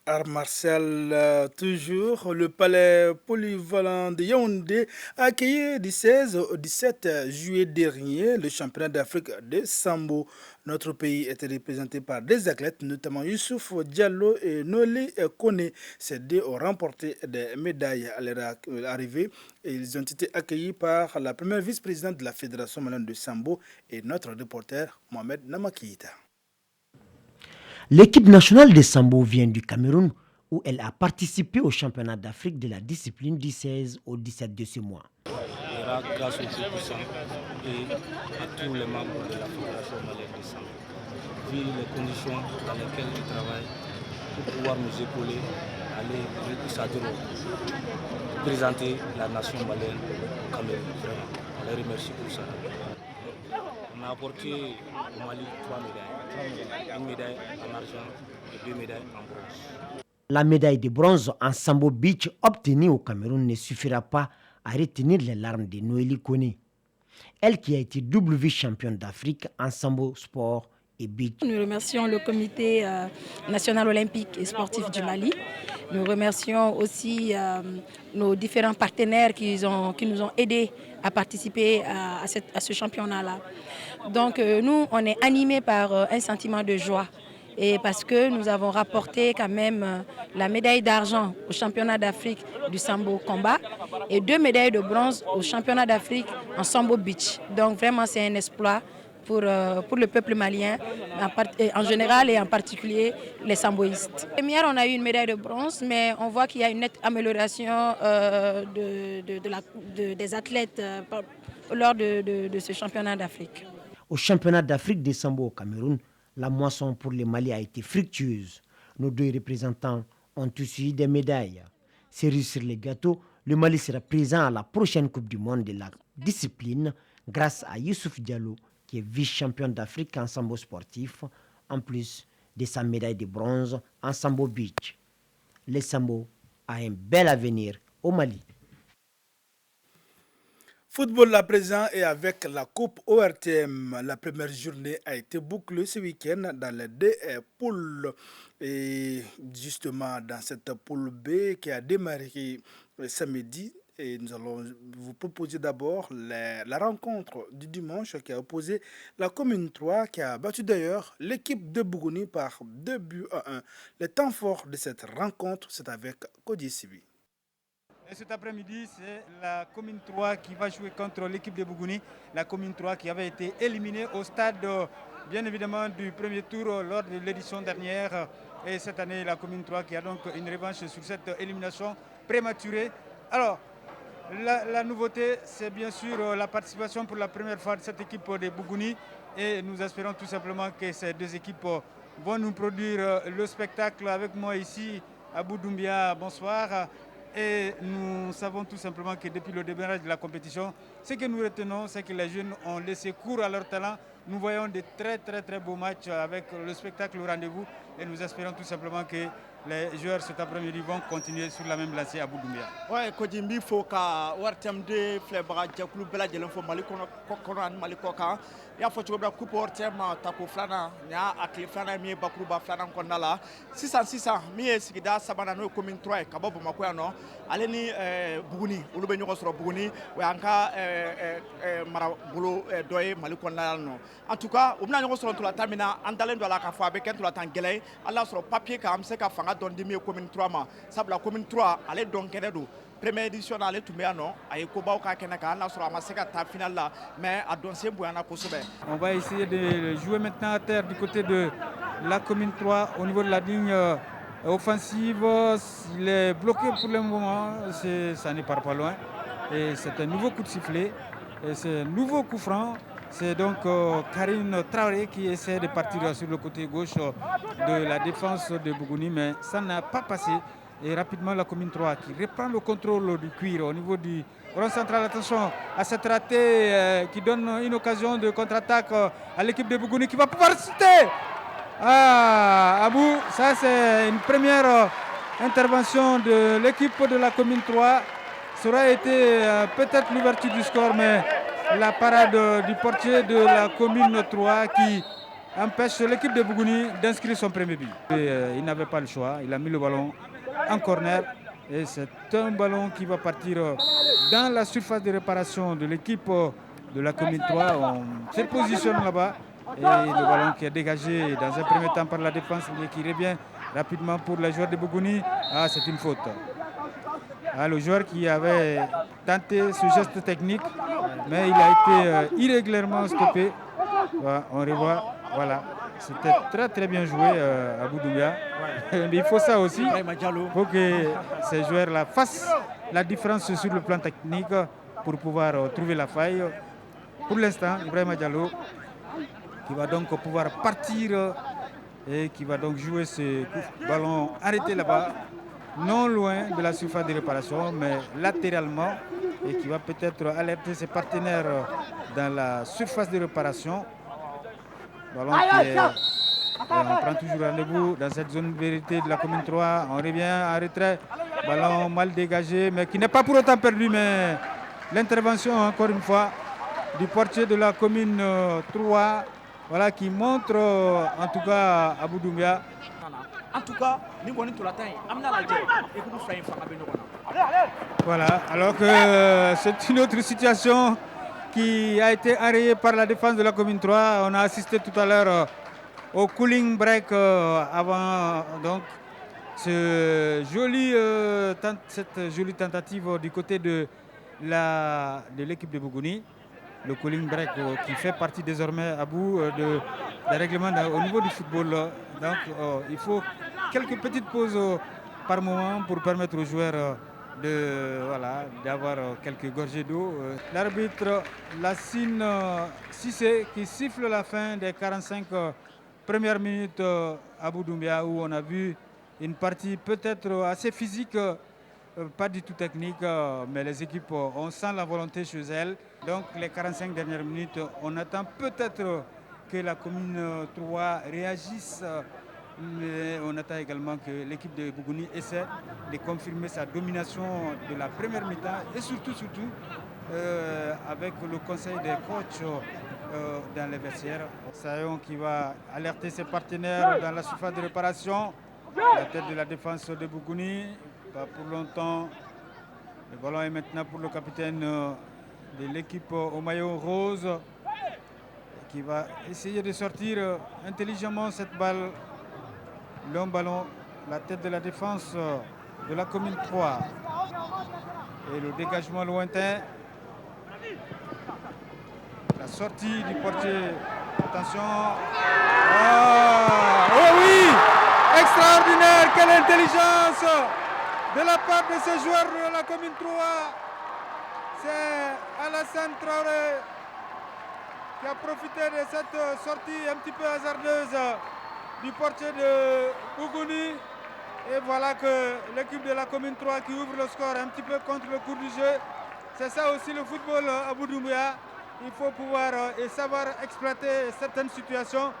Art martial, toujours, le palais polyvalent de Yaoundé a accueilli du 16 au 17 juillet dernier le championnat d'Afrique de Sambo. Notre pays était représenté par des athlètes, notamment Youssouf Diallo et Noli Kone. Ces deux ont remporté des médailles à leur arrivée et ils ont été accueillis par la première vice-présidente de la Fédération malienne de Sambo et notre reporter Mohamed Namakita. L'équipe nationale de Sambo vient du Cameroun où elle a participé au championnat d'Afrique de la discipline du 16 au 17 de ce mois. Grâce aux puissants et à tous les membres de la Fédération malienne de Sambo, vu les conditions dans lesquelles ils travaillent pour pouvoir nous épauler, aller jusqu'à présenter la nation malienne au Cameroun. Vraiment, on les remercie pour ça. On a apporté au Mali 3 médailles, une médaille en argent et 2 médailles en bronze. La médaille de bronze en Sambo Beach obtenue au Cameroun ne suffira pas à retenir les larmes de Noélie Kone. Elle qui a été double vice-championne d'Afrique en Sambo Sport et Beach. Nous remercions le comité national olympique et sportif du Mali. Nous remercions aussi nos différents partenaires qui nous ont aidés à participer à ce championnat-là. Donc nous, on est animés par un sentiment de joie. Et parce que nous avons rapporté quand même la médaille d'argent au championnat d'Afrique du Sambo Combat et 2 médailles de bronze au championnat d'Afrique en Sambo Beach. Donc vraiment c'est un exploit pour le peuple malien en général et en particulier les samboïstes. Première, on a eu une médaille de bronze, mais on voit qu'il y a une nette amélioration des athlètes lors de ce championnat d'Afrique. Au championnat d'Afrique des Sambo au Cameroun, la moisson pour le Mali a été fructueuse. Nos 2 représentants ont tous eu des médailles. Cerise sur les gâteaux, le Mali sera présent à la prochaine Coupe du Monde de la discipline grâce à Youssouf Diallo, qui est vice-champion d'Afrique en sambo sportif, en plus de sa médaille de bronze en Sambo Beach. Le Sambo a un bel avenir au Mali. Football à présent et avec la Coupe ORTM. La première journée a été bouclée ce week-end dans les 2 poules. Et justement, dans cette poule B qui a démarré samedi, et nous allons vous proposer d'abord la rencontre du dimanche qui a opposé la commune 3 qui a battu d'ailleurs l'équipe de Bougouni par 2 buts à 1. Le temps fort de cette rencontre, c'est avec Kodi Sibi. Et cet après-midi, c'est la commune 3 qui va jouer contre l'équipe de Bougouni. La commune 3 qui avait été éliminée au stade, bien évidemment, du premier tour lors de l'édition dernière. Et cette année, la commune 3 qui a donc une revanche sur cette élimination prématurée. Alors, la nouveauté, c'est bien sûr la participation pour la première fois de cette équipe de Bougouni. Et nous espérons tout simplement que ces 2 équipes vont nous produire le spectacle. Avec moi ici, Abou Doumbia, bonsoir. Et nous savons tout simplement que depuis le démarrage de la compétition, ce que nous retenons, c'est que les jeunes ont laissé cours à leur talent. Nous voyons de très beaux matchs avec le spectacle au rendez-vous et nous espérons tout simplement que les joueurs cet après-midi vont continuer sur la même lancée à Boudoumbia. Ouais, Kodimbi faut ka wartem de flebra jakulu bela jelen fo Mali kono an Mali koka ya fo chobra coupe wartem tako flana ya akli flana mi bakruba flana konnala 600 mi sigida sabana no commune 3 ka bobo makoya no aleni Buguni ulu be nyoko soro Buguni we anka mara bulu doye Mali konnala no en tout cas umna nyoko soro tula tamina andalen do la ka fo avec tula tangele Allah soro papier ka am se ka fanga don dimi commune 3 ma sabla commune 3 ale don kenedo première édition ale tumbeano ay ko baw ka kenaka Allah soro ma se ka ta finale là mais a don se boyana ko sobe. On va essayer de jouer maintenant à terre du côté de la commune 3 au niveau de la ligne offensive. Il est bloqué pour le moment, ça ne part pas loin. Et c'est un nouveau coup de sifflet, et c'est un nouveau coup franc. C'est donc Karine Traoré qui essaie de partir sur le côté gauche de la défense de Bougouni, mais ça n'a pas passé. Et rapidement la commune 3 qui reprend le contrôle du cuir au niveau du rond central. Attention à cette ratée qui donne une occasion de contre-attaque à l'équipe de Bougouni qui va pouvoir citer. Abou, ça c'est une première intervention de l'équipe de la commune 3. Ça aurait été peut-être l'ouverture du score, mais la parade du portier de la commune 3 qui empêche l'équipe de Bougouni d'inscrire son premier but. Il n'avait pas le choix, il a mis le ballon en corner et c'est un ballon qui va partir dans la surface de réparation de l'équipe de la commune 3. On se positionne là-bas et le ballon qui est dégagé dans un premier temps par la défense et qui revient rapidement pour les joueurs de Bougouni. C'est une faute. Le joueur qui avait tenté ce geste technique, mais il a été irrégulièrement stoppé. On revoit, voilà. C'était très bien joué à Boudoumbia. Mais il faut ça aussi. Il faut que ces joueurs-là fassent la différence sur le plan technique pour pouvoir trouver la faille. Pour l'instant, Ibrahima Diallo qui va donc pouvoir partir et qui va donc jouer ce ballon arrêté là-bas, non loin de la surface de réparation, mais latéralement, et qui va peut-être alerter ses partenaires dans la surface de réparation. Ballon qui est, on prend toujours rendez-vous dans cette zone de vérité de la commune 3. On revient en retrait. Ballon mal dégagé, mais qui n'est pas pour autant perdu. Mais l'intervention, encore une fois, du portier de la commune 3, voilà, qui montre en tout cas à Boudoumbia. En tout cas, voilà, alors que c'est une autre situation qui a été enrayée par la défense de la commune 3. On a assisté tout à l'heure au cooling break avant donc cette jolie tentative du côté de l'équipe de Bougouni. Le cooling break qui fait partie désormais à bout des règlements au niveau du football. Donc il faut quelques petites pauses par moment pour permettre aux joueurs d'avoir quelques gorgées d'eau. L'arbitre Lassine Sissé qui siffle la fin des 45 premières minutes à Boudoumbia, où on a vu une partie peut-être assez physique, pas du tout technique, mais les équipes, on sent la volonté chez elles. Donc les 45 dernières minutes, on attend peut-être que la commune 3 réagisse, mais on attend également que l'équipe de Bougouni essaie de confirmer sa domination de la première mi-temps et surtout avec le conseil des coachs dans les vestiaires. Sayon qui va alerter ses partenaires dans la surface de réparation. La tête de la défense de Bougouni, pas pour longtemps. Le ballon est maintenant pour le capitaine de l'équipe au maillot rose qui va essayer de sortir intelligemment cette balle. Long ballon, la tête de la défense de la commune 3. Et le dégagement lointain. La sortie du portier. Attention. Oh oui! Extraordinaire! Quelle intelligence de la part de ces joueurs de la commune 3. C'est Alassane Traoré qui a profité de cette sortie un petit peu hasardeuse du portier de Bougouni. Et voilà que l'équipe de la commune 3 qui ouvre le score un petit peu contre le cours du jeu. C'est ça aussi le football à Boudoumbia. Il faut pouvoir et savoir exploiter certaines situations.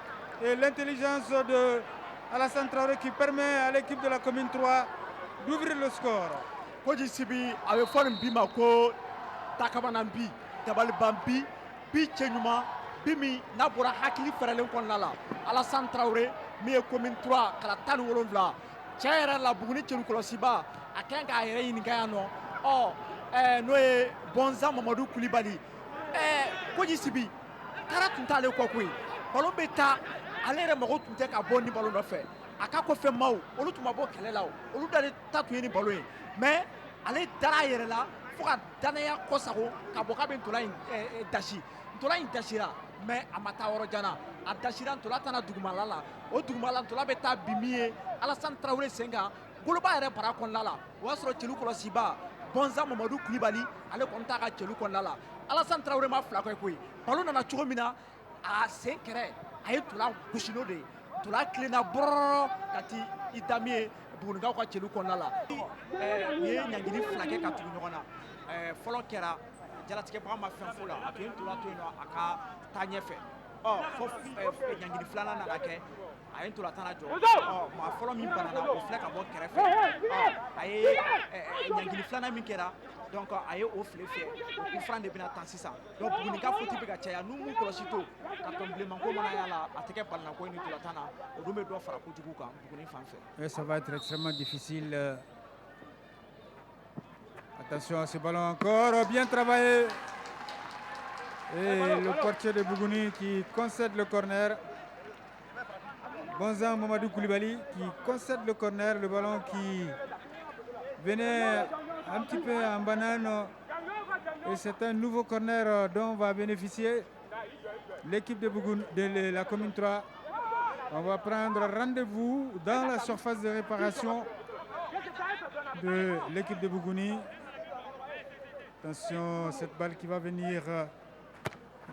Et l'intelligence de Alassane Traoré qui permet à l'équipe de la commune 3 d'ouvrir le score. Koji Sibi avait fait un bimako, Takabanambi, Tabalbambi, Bichenyuma, Bimi, Nabora Hakili Feralen Konala, Alassane Traoré, Mie commune 3, Kalatan Wolonvla, Tchera la Bougouni Tcheloukolosiba, Akenga Ayein Gayano, Noé Bonza Mamadou Koulibaly. Koji Sibi, Karatunta le Kokui, Ballon Beta, Allez Maroc tout est à bon ni ballon d'affaires. Aka ko fait mau olu tuma bo kɛlɛ la olu dalen ta tun ye ni balo ye mais ale dara yɛrɛ la fo ka danaya kɔ sago ka bɔ k'a bɛ ntolan in dasi ntolan in dasira mais a ma taa yɔrɔ janna a dasira ntola tana dugumala la o dugumala ntola bɛ taa bi min ye Alassane Traoré sen kan goloba yɛrɛ bara kɔnɔna la o y'a sɔrɔ cɛlu kɔlɔsiba Bonza Mamadou Koulibaly ale kɔni t'a ka cɛlu kɔnɔna la Alassane Traoré ma fila kɛ koyi ballon nana cogo min na a sen kɛrɛ a ye ntola gosi n'o de ye ntola tilenna bɔrɔrɔ ka ti i da min ye Bugunikaw ka cɛlu kɔnɔna la u ye ɲangini fila kɛ ka tugu ɲɔgɔn na fɔlɔ kɛra jalatigɛbaga ma fɛn fo la a tun ye ntola to yen nɔ a ka taa ɲɛfɛ fo ɲangini filanan nana kɛ a ye ntola tana jɔ maa fɔlɔ min banana o filɛ ka bɔ kɛrɛfɛ a ye ɲangini filanan min kɛra donc a ye o file fiyɛ o coup franc de bɛna tan sisan donc Bugunika faute bɛ ka caya n'u m'u kɔlɔsi to carton bilenmanko mana y'a la a tɛ kɛ balinako ye ni ntola tan na o dun bɛ dɔ fara kojugu kan Buguni fan fɛ. Et ça va être extrêmement difficile. Attention à ce ballon encore bien travaillé. Et le portier de Bougouni qui concède le corner. Bonza Mamadou Koulibaly qui concède le corner, le ballon qui venait un petit peu en banane. Et c'est un nouveau corner dont va bénéficier l'équipe de la commune 3. On va prendre rendez-vous dans la surface de réparation de l'équipe de Bougouni. Attention, cette balle qui va venir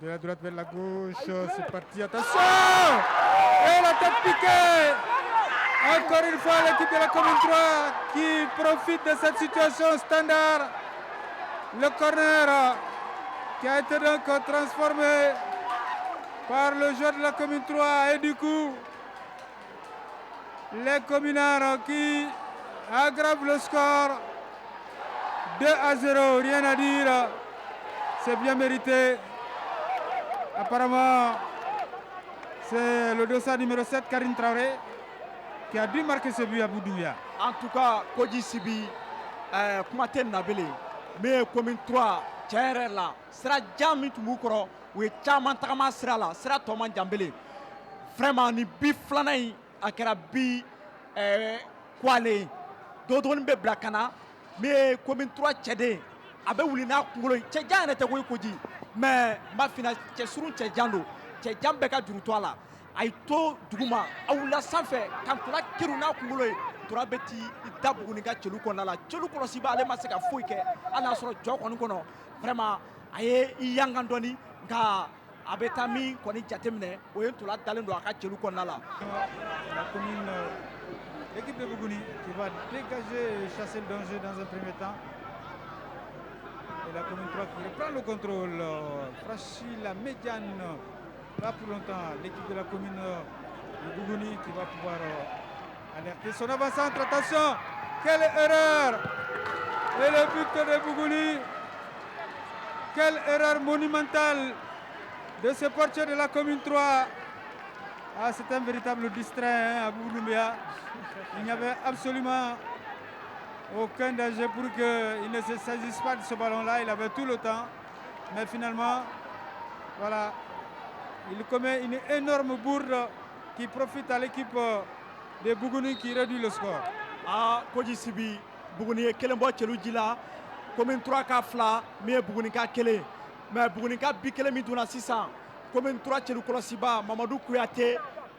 de la droite vers la gauche. C'est parti, attention! Et la tête piquée! Encore une fois, l'équipe de la commune 3 qui profite de cette situation standard. Le corner qui a été donc transformé par le joueur de la commune 3. Et du coup, les communards qui aggravent le score. 2-0, rien à dire. C'est bien mérité. Apparemment, c'est le dossard numéro 7, Karine Traoré, qui a dû marquer ce but à Boudouya. En tout cas, Koji Sibi, Kumaten Nabele, mais commune 3, Tchère là, sera Djami Tumukoro, ou Tchaman Takama sera là, sera Thomas Djambele. Vraiment, ni bif flanay, akera bi Kwale, Dodon be Blakana, mais commune 3 Tchède, Abe Wulina Kungolo, Tchèdjan était Koji, mais ma fina Tchèsurun Tchèdjando, Tchèdjan Beka Durutoala. Ay to duguma awula sanfɛ kan tora kiruna kunkolo ye tora bɛ ti da Bugunika cɛlu kɔnɔna la cɛlu kɔlɔsiba ale ma se ka foyi kɛ hali n'a sɔrɔ jɔ kɔni kɔnɔ vraiment a ye i yankan dɔɔni nka a bɛ taa min kɔni jateminɛ o ye ntola dalen don a ka cɛlu kɔnɔna la. La commune, l'équipe de Bougouni qui va dégager et chasser le danger dans un premier temps. Et la commune 3 qui reprend le contrôle, franchit la médiane. Pas pour longtemps, l'équipe de la commune de Bougouni qui va pouvoir alerter son avant-centre. Attention, quelle erreur! Et le but de Bougouni, quelle erreur monumentale de ce portier de la commune 3. Ah, c'est un véritable distrait à Bougoumia. Il n'y avait absolument aucun danger pour qu'il ne se saisisse pas de ce ballon-là. Il avait tout le temps. Mais finalement, voilà. Il commet une énorme bourde qui profite à l'équipe de Bougouni qui réduit le score. Ah, Koji Sibi, Bougouni est Kelembo Tcheloudjila, commune 3 ka fla, mais Bougouni ka kele. Mais Bougouni ka bi kele mi duna 600. Commune 3 Tchelou Kolosiba, Mamadou Kouyaté,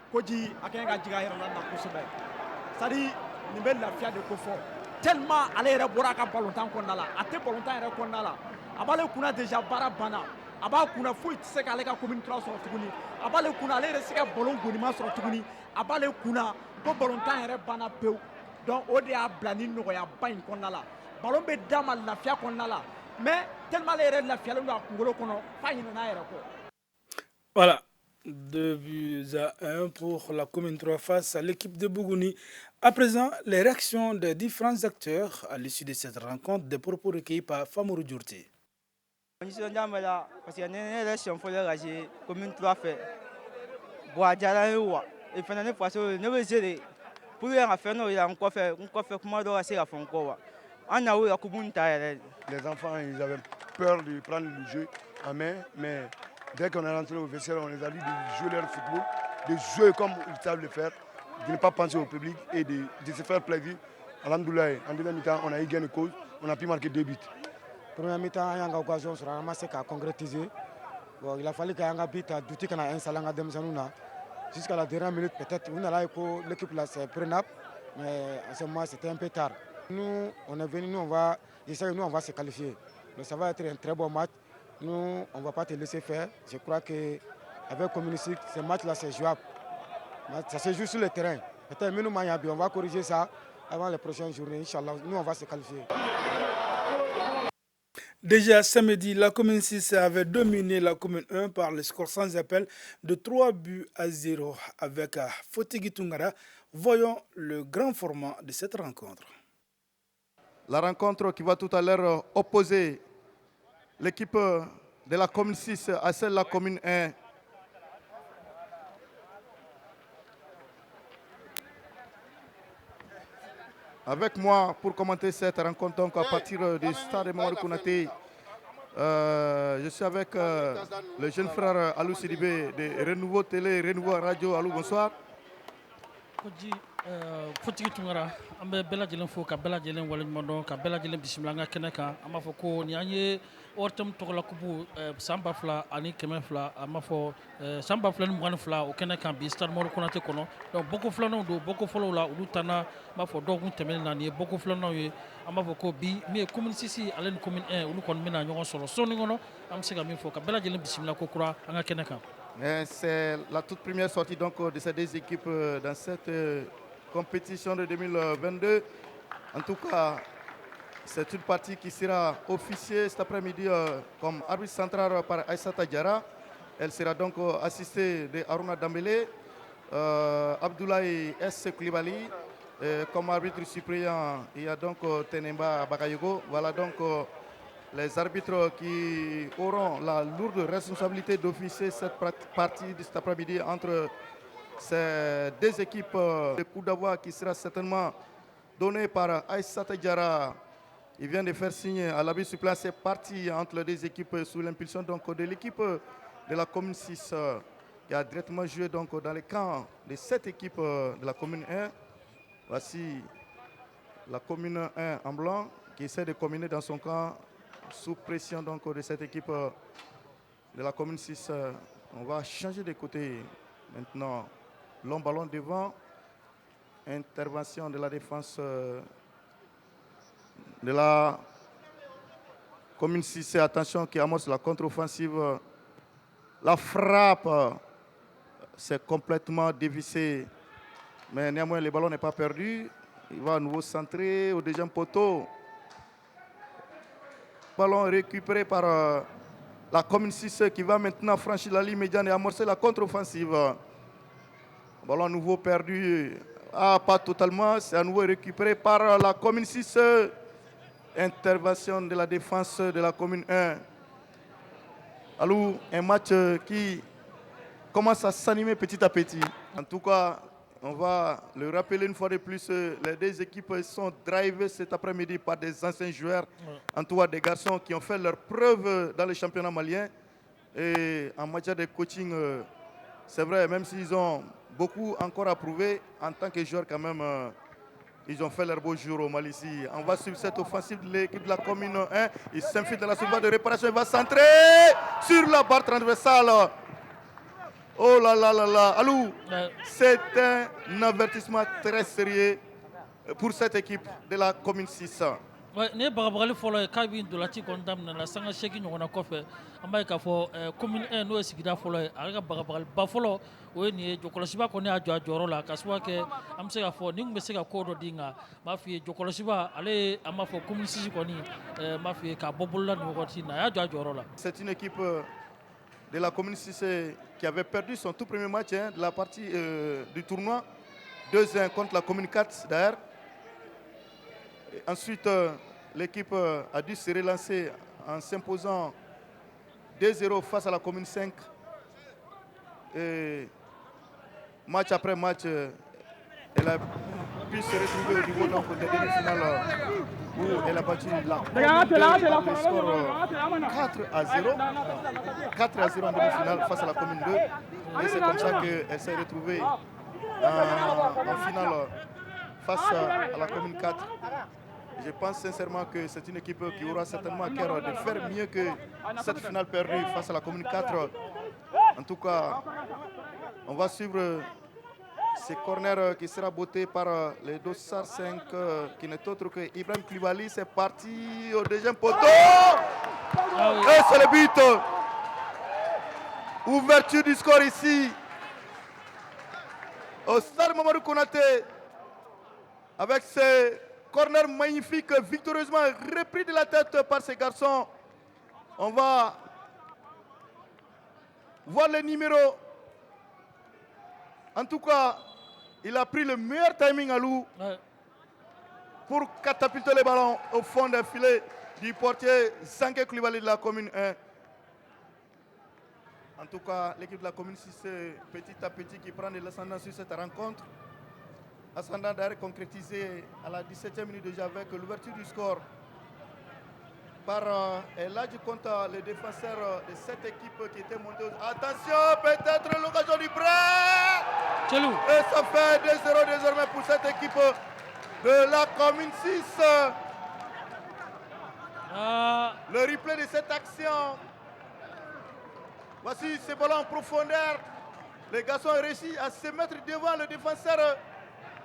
Koji Akenga Djiga Yerlanda Kousebe. C'est-à-dire, ni belle la fia de Kofo. Tellement aller rebora ka balontan konnala, ate balontan re konnala. Abale kuna déjà bara bana. Aba kuna foyi tɛ se k'ale ka commune 3 sɔrɔ tuguni a b'ale kunna ale yɛrɛ se ka ballon gonima sɔrɔ tuguni a b'ale kunna ko ballontan yɛrɛ banna pewu donc o de y'a bila ni nɔgɔyaba in kɔnɔna la ballon bɛ d'a ma lafiya kɔnɔna la mais tellement ale yɛrɛ lafiyalen don a kunkolo kɔnɔ f'a ɲinɛna a yɛrɛ kɔ. Voilà, 2-1 pour la commune 3 face à l'équipe de Bougouni. À présent, les réactions des différents acteurs à l'issue de cette rencontre, des propos recueillis par Famourou Djourti. Parce que ne yɛrɛ siɲɛ fɔlɔ ka se commune 3 fɛ bon a diyara n ye wa et fana ne faso ne bɛ se de pour ka fɛn dɔ yira n kɔfɛ kuma dɔ ka se ka fɔ n kɔ wa an na o la coupe ta yɛrɛ. Les enfants ils avaient peur de prendre le jeu en main mais dès qu'on est rentré au vestiaire on les a dit de jouer leur football, de jouer comme ils savent le faire, de ne pas penser au public et de se faire plaisir. Alhamdoulilah, en deuxième mi-temps on a eu gain de cause, on a pu marquer 2 buts. Première mi-temps, il y a une occasion sur la masse à concrétiser. Bon, il a fallu qu'un habite à Douti qu'on a installé en Demzanouna. Jusqu'à la dernière minute, peut-être, l'équipe là c'est prenable, mais à ce moment c'était un peu tard. Nous, on est venus, nous on va se qualifier. Donc ça va être un très bon match. Nous, on ne va pas te laisser faire. Je crois qu'avec Communistique, ce match-là c'est jouable. Ça se joue sur le terrain. Peut-être nous, on va corriger ça avant les prochaines journées. Inch'Allah, nous on va se qualifier. Déjà samedi, la commune 6 avait dominé la commune 1 par le score sans appel de 3-0 avec Fotigi Tungara. Voyons le grand format de cette rencontre. La rencontre qui va tout à l'heure opposer l'équipe de la commune 6 à celle de la commune 1. Avec moi pour commenter cette rencontre, donc à partir du stade de Mamadou Konaté, je suis avec le jeune frère Alou Sidibé de Renouveau Télé, Renouveau Radio. Alou, bonsoir. Fotigi Tungara an bɛ bɛɛ lajɛlen fo ka bɛɛ lajɛlen waleɲuman dɔn ka bɛɛ lajɛlen bisimila an ka kɛnɛ kan an b'a fɔ ko ni an ye ORTM tɔgɔla kubu san 2022 an b'a fɔ san 2022 o kɛnɛ kan bi stade Mamadou Konaté kɔnɔ donc boko filananw don boko fɔlɔw la olu tanna n b'a fɔ dɔgɔkun tɛmɛnen na nin ye boko filananw ye an b'a fɔ ko bi min ye commune 6 ale ni commune 1 olu kɔni bɛna ɲɔgɔn sɔrɔ sɔɔni kɔnɔ an bɛ se ka min fɔ ka bɛɛ lajɛlen bisimila ko kura an ka kɛnɛ kan. C'est la toute première sortie donc de ces deux équipes dans cette compétition de 2022. En tout cas, c'est une partie qui sera officiée cet après-midi comme arbitre central par Aïssata Diarra. Elle sera donc assistée de Aruna Dambélé, Abdoulaye S. Koulibaly. Comme arbitre suppléant, il y a donc Tenemba Bakayogo. Voilà donc les arbitres qui auront la lourde responsabilité d'officier cette partie de cet après-midi entre ces deux équipes. Le coup d'envoi qui sera certainement donné par Aïssata Diarra. Il vient de faire signe à l'arbitre suppléant. C'est parti entre les deux équipes sous l'impulsion donc de l'équipe de la commune 6 qui a directement joué donc dans les camps de cette équipe de la commune 1. Voici la commune 1 en blanc qui essaie de combiner dans son camp sous pression donc de cette équipe de la commune 6. On va changer de côté maintenant. Long ballon devant. Intervention de la défense de la commune 6. Attention qui amorce la contre-offensive. La frappe, c'est complètement dévissé. Mais néanmoins, le ballon n'est pas perdu. Il va à nouveau centrer au deuxième poteau. Ballon récupéré par la commune 6 qui va maintenant franchir la ligne médiane et amorcer la contre-offensive. Ballon à nouveau perdu. Pas totalement. C'est à nouveau récupéré par la commune 6. Intervention de la défense de la commune 1. Alors, un match qui commence à s'animer petit à petit. En tout cas, on va le rappeler une fois de plus, les deux équipes sont drivées cet après-midi par des anciens joueurs, en tout cas des garçons qui ont fait leur preuve dans le championnat malien. Et en matière de coaching, c'est vrai, même s'ils ont beaucoup encore à prouver, en tant que joueurs quand même, ils ont fait leur beau jour au Mali ici. On va suivre cette offensive de l'équipe de la commune 1. Il s'infiltre dans la surface de réparation, il va centrer sur la barre transversale. Oh là là là là, Alou, c'est un avertissement très sérieux pour cette équipe de la commune 6. Ouais, ne bagabagali fɔlɔ ye k'a bɛ ndolanci kɔni daminɛ na sanga 8 ɲɔgɔnna kɔfɛ an b'a ye k'a fɔ commune 1 n'o ye sigida fɔlɔ ye ale ka bagabagaliba fɔlɔ o ye nin ye jɔkɔlɔsiba kɔni y'a jɔ a jɔyɔrɔ la ka sababu kɛ an bɛ se k'a fɔ ni tun bɛ se ka ko dɔ di nka n b'a f'i ye jɔkɔlɔsiba ale an b'a fɔ commune 6 kɔni n b'a f'i ye k'a bɔ bolola nin wagati in na a y'a jɔ a jɔyɔrɔ la. C'est une équipe de la commune 6 qui avait perdu son tout premier match de la partie du tournoi, 2-1 contre la commune 4 d'ailleurs. Ensuite, l'équipe a dû se relancer en s'imposant 2-0 face à la commune 5. Et match après match, elle a pu se retrouver au niveau donc, des demi-finales où elle a battu la commune 2 le score 4-0. 4-0 en demi-finale face à la commune 2. Et c'est comme ça qu'elle s'est retrouvée en finale face à la commune 4. Je pense sincèrement que c'est une équipe qui aura certainement à cœur de faire mieux que cette finale perdue face à la Commune 4. En tout cas, on va suivre ces corners qui sera botté par les Dossard 5 qui n'est autre que Ibrahim Koulibaly. C'est parti au deuxième poteau. Et c'est le but. Ouverture du score ici au stade Mamadou Konaté avec ces corners magnifiques victorieusement repris de la tête par ces garçons. On va voir les numéros. En tout cas, il a pris le meilleur timing à Lou pour catapulter les ballons au fond des filets du portier Sanké Koulibaly de la commune 1. En tout cas, l'équipe de la commune 6, petit à petit, qui prend de l'ascendant sur cette rencontre. Ascendant d'ailleurs concrétisé à la 17e minute déjà avec l'ouverture du score par là du compte les défenseurs de cette équipe qui était montée. Attention, peut-être l'occasion du break. Et ça fait 2-0 désormais pour cette équipe de la commune 6. Le replay de cette action. Voici ce ballon en profondeur. Les garçons ont réussi à se mettre devant le défenseur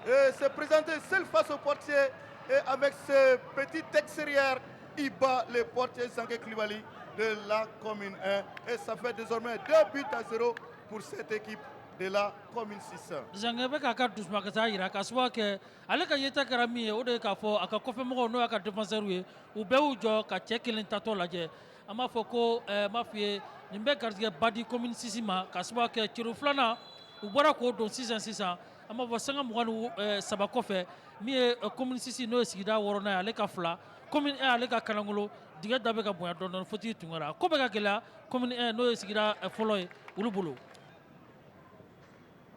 et se présenter seul face au portier. Et avec ce petit extérieur, il bat le portier Sanké Koulibaly de la commune 1. Et ça fait désormais 2-0 pour cette équipe de la commune 6. Zangebe kaka dusma kasa ira kaswa ke ale ka yeta karami o de ka fo aka kofe mo no aka défenseur we u be u jo ka check-in tato laje ama foko mafie nimbe gardige badi commune 6 ma kaswa ke ciru flana u bora ko don 6 ama fo sanga mo ganu saba kofe mi commune 6 no sigida worona ale ka fla commune 1 ale ka kanangulo diga dabe ka boya don foti tungara ko be ka gela commune 1 no sigida foloy ulubulu.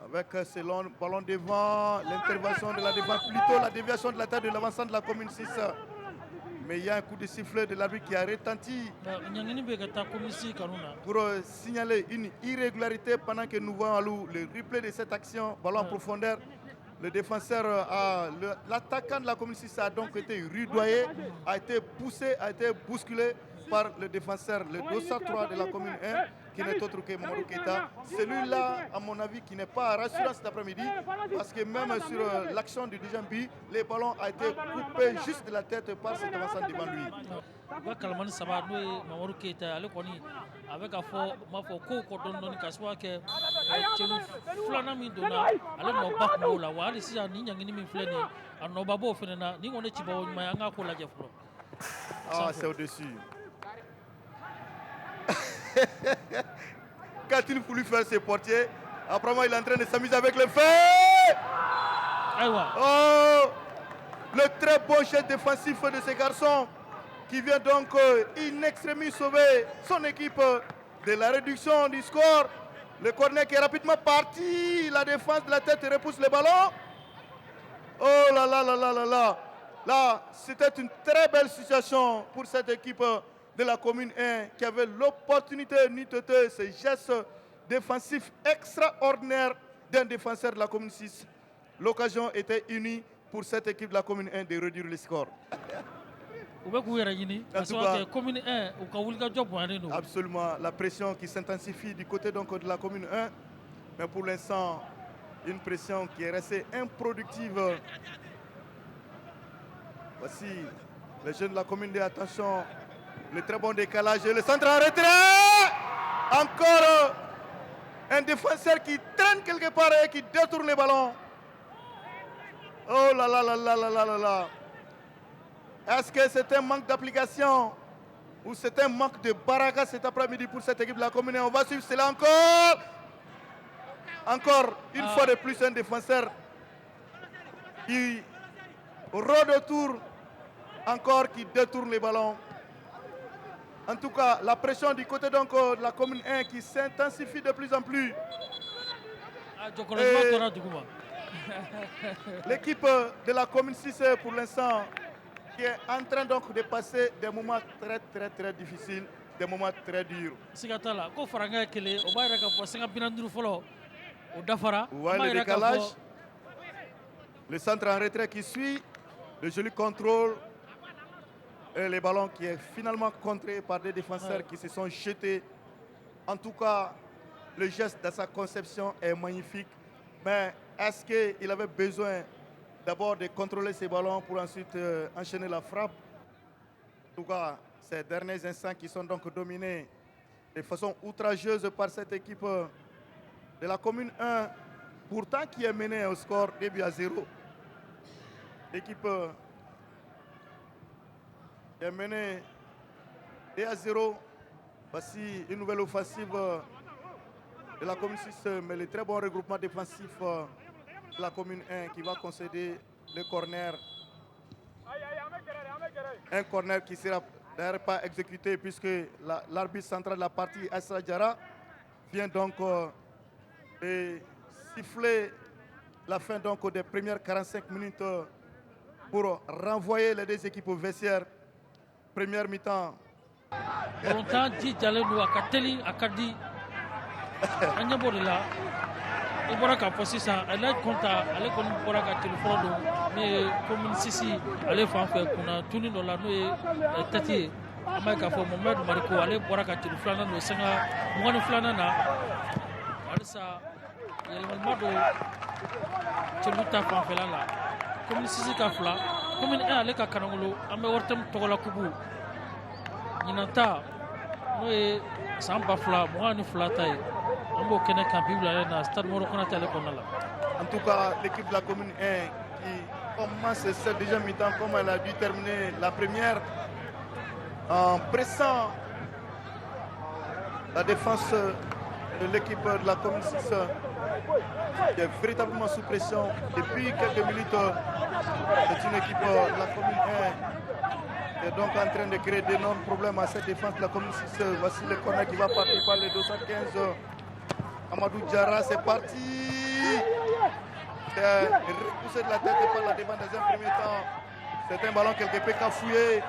Avec ce long ballon devant, l'intervention de la défense, plutôt la déviation de la tête de l'avancement de la commune 6. Mais il y a un coup de sifflet de l'arbitre qui a retenti pour signaler une irrégularité pendant que nous voyons le replay de cette action, ballon en profondeur. Le défenseur, l'attaquant de la commune 6 a donc été rudoyé, a été poussé, a été bousculé par le défenseur, le dossard 3 de la commune 1, qui n'est autre que Mamadou Keita. Celui-là, à mon avis, qui n'est pas rassurant cet après-midi, parce que même sur l'action du deuxième but, les ballons ont été coupés juste de la tête par cet avançant devant lui. Kalman saba no Mamadou Keita ale koni avec a fo ma fo ko don don kaswa ke chelu flana mi dona ale no bak mo la wali si ni nyangini mi fleni anno babo fenena ni ngone chiba won ma nga ko la jeflo. Ah, c'est au-dessus. Qu'a-t-il voulu faire ses portiers? Apparemment, il est en train de s'amuser avec le feu. Oh, le très beau jet défensif de ces garçons qui vient donc in extremis sauver son équipe de la réduction du score. Le corner qui est rapidement parti. La défense de la tête repousse le ballon. Oh là là là là là là. Là, c'était une très belle situation pour cette équipe de la commune 1 qui avait l'opportunité de ce geste défensif extraordinaire d'un défenseur de la commune 6. L'occasion était unie pour cette équipe de la commune 1 de réduire le score. Absolument, la pression qui s'intensifie du côté donc de la commune 1, mais pour l'instant, une pression qui est restée improductive. Voici les jeunes de la commune 2, attention. Le très bon décalage et le centre en retrait. Encore un défenseur qui traîne quelque part et qui détourne le ballon. Oh là là là là là là là là. Est-ce que c'est un manque d'application ou c'est un manque de baraka cet après-midi pour cette équipe de la commune? On va suivre cela encore. Encore une fois de plus un défenseur qui rôde autour, encore qui détourne les ballons. En tout cas, la pression du côté donc de la commune 1 qui s'intensifie de plus en plus. L'équipe de la commune 6 pour l'instant qui est en train donc de passer des moments très très très difficiles, des moments très durs. Ouais, le décalage, le centre en retrait qui suit, le joli contrôle les ballons qui est finalement contré par des défenseurs qui se sont jetés. En tout cas, le geste de sa conception est magnifique. Mais est-ce qu'il avait besoin d'abord de contrôler ces ballons pour ensuite enchaîner la frappe? En tout cas, ces derniers instants qui sont donc dominés de façon outrageuse par cette équipe de la commune 1, pourtant qui est menée au score 2-0. L'équipe est menée 2-0. Voici une nouvelle offensive de la commune 6, mais le très bon regroupement défensif de la commune 1 qui va concéder le corner. Un corner qui sera d'ailleurs pas exécuté puisque l'arbitre central de la partie, Assa Diarra, vient donc de siffler la fin donc des premières 45 minutes pour renvoyer les deux équipes au vestiaire. Première mi-temps. Longtemps dit Jaleno à Kateli, à Kadi, à Nyaborila. Il bɔra k'a fɔ sisan ale kɔnta ale kɔni bɔra ka téléphone don min ye commune 6 ale fan fɛ kunna tuni dɔ la n'o ye tɛti ye an b'a ye k'a fɔ Mohamed Mariko ale bɔra ka téléphone filanan don sanga 22 na halisa yɛlɛmaliba don cɛlu ta fanfɛla la commune 6 ka 2 commune 1 ale ka Kanangolo an bɛ Wɔrtɛmu tɔgɔla kubu ɲinan ta n'o ye san 2022 ta ye. En tout cas, l'équipe de la commune 1 qui commence cette deuxième mi-temps comme elle a dû terminer la première en pressant la défense de l'équipe de la commune 6 qui est véritablement sous pression depuis quelques minutes. C'est une équipe de la commune 1 qui est donc en train de créer d'énormes problèmes à cette défense de la commune 6. Voici le corner qui va partir par les 215. Amadou Diarra, c'est parti. C'est repoussé de la tête par la défense dans un premier temps. C'est un ballon quelque peu cafouillé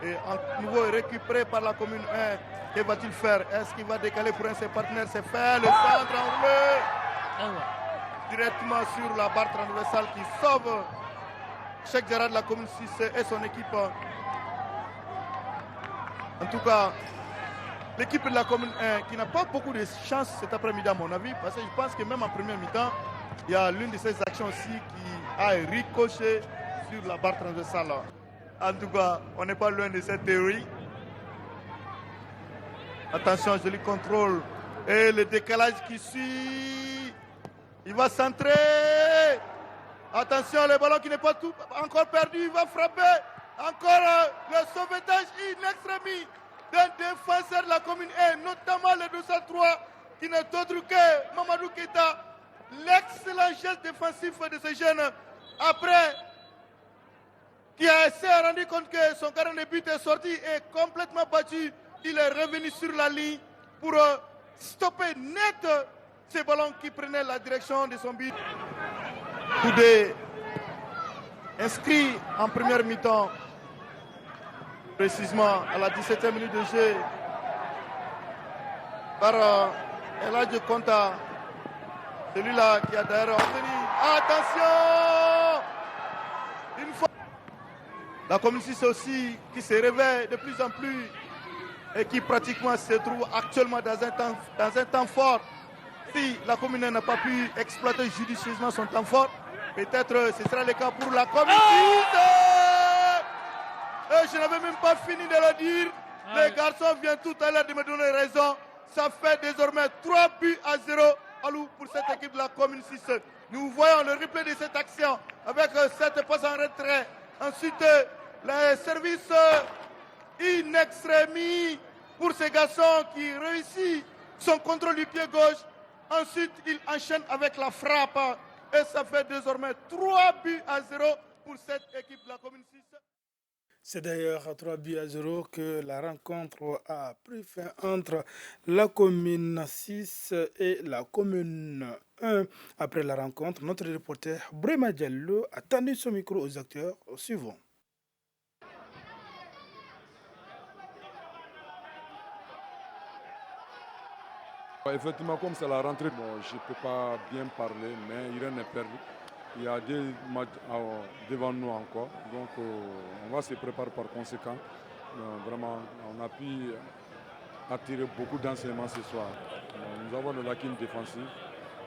et à nouveau récupéré par la commune 1. Que va-t-il faire? Est-ce qu'il va décaler pour un de ses partenaires? C'est fait. Le centre enroulé directement sur la barre transversale qui sauve Cheikh Diarra de la commune 6 et son équipe. En tout cas, l'équipe de la commune 1 qui n'a pas beaucoup de chance cet après-midi à mon avis, parce que je pense que même en première mi-temps, il y a l'une de ces actions aussi qui a ricoché sur la barre transversale. En tout cas, on n'est pas loin de cette théorie. Attention, joli contrôle. Et le décalage qui suit. Il va centrer. Attention, le ballon qui n'est pas tout encore perdu. Il va frapper. Encore le sauvetage in extremis d'un défenseur de la commune 1, notamment le 203, qui n'est autre que Mamadou Keita. L'excellent geste défensif de ce jeune, après qui s'est rendu compte que son carré de but est sorti et complètement battu, il est revenu sur la ligne pour stopper net ce ballon qui prenait la direction de son but. Koudé inscrit en première mi-temps, précisément à la 17e minute de jeu, par Eladji Konta, celui-là qui a d'ailleurs obtenu. Attention! Une fois. La commune 6 aussi qui se réveille de plus en plus et qui pratiquement se trouve actuellement dans un temps fort. Si la commune n'a pas pu exploiter judicieusement son temps fort, peut-être ce sera le cas pour la commune 6. Je n'avais même pas fini de le dire. Les garçons viennent tout à l'heure de me donner raison. Ça fait désormais 3-0 pour cette équipe de la commune 6. Nous voyons le replay de cette action avec cette passe en retrait. Ensuite, les services in extremis pour ces garçons qui réussissent son contrôle du pied gauche. Ensuite, il enchaîne avec la frappe. Et ça fait désormais 3-0 pour cette équipe de la commune 6. C'est d'ailleurs à 3-0 que la rencontre a pris fin entre la commune 6 et la commune 1. Après la rencontre, notre reporter Brema Diallo a tendu son micro aux acteurs suivants. Effectivement, comme c'est la rentrée, bon, je ne peux pas bien parler, mais rien n'est perdu. Il y a des matchs devant nous encore, donc on va se préparer par conséquent Vraiment, on a pu attirer beaucoup d'enseignements ce soir. Nous avons le lacunes défensif.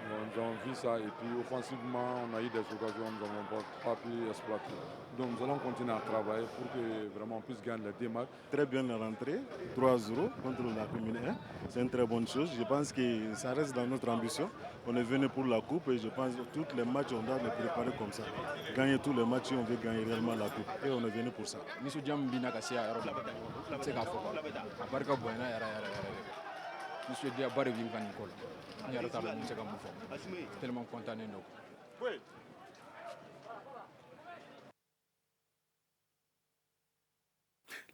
Nous avons vu ça et puis offensivement, on a eu des occasions, nous n'avons pas pu exploiter. Donc nous allons continuer à travailler pour que vraiment on puisse gagner les 2 matchs. Très bien la rentrée, 3-0 contre la commune 1. C'est une très bonne chose. Je pense que ça reste dans notre ambition. On est venu pour la coupe et je pense que tous les matchs, on doit les préparer comme ça. Gagner tous les matchs, on veut gagner réellement la coupe. Et on est venu pour ça. Monsieur Dia Barre Vingan Nicolas. Nous sommes tellement contents de nous.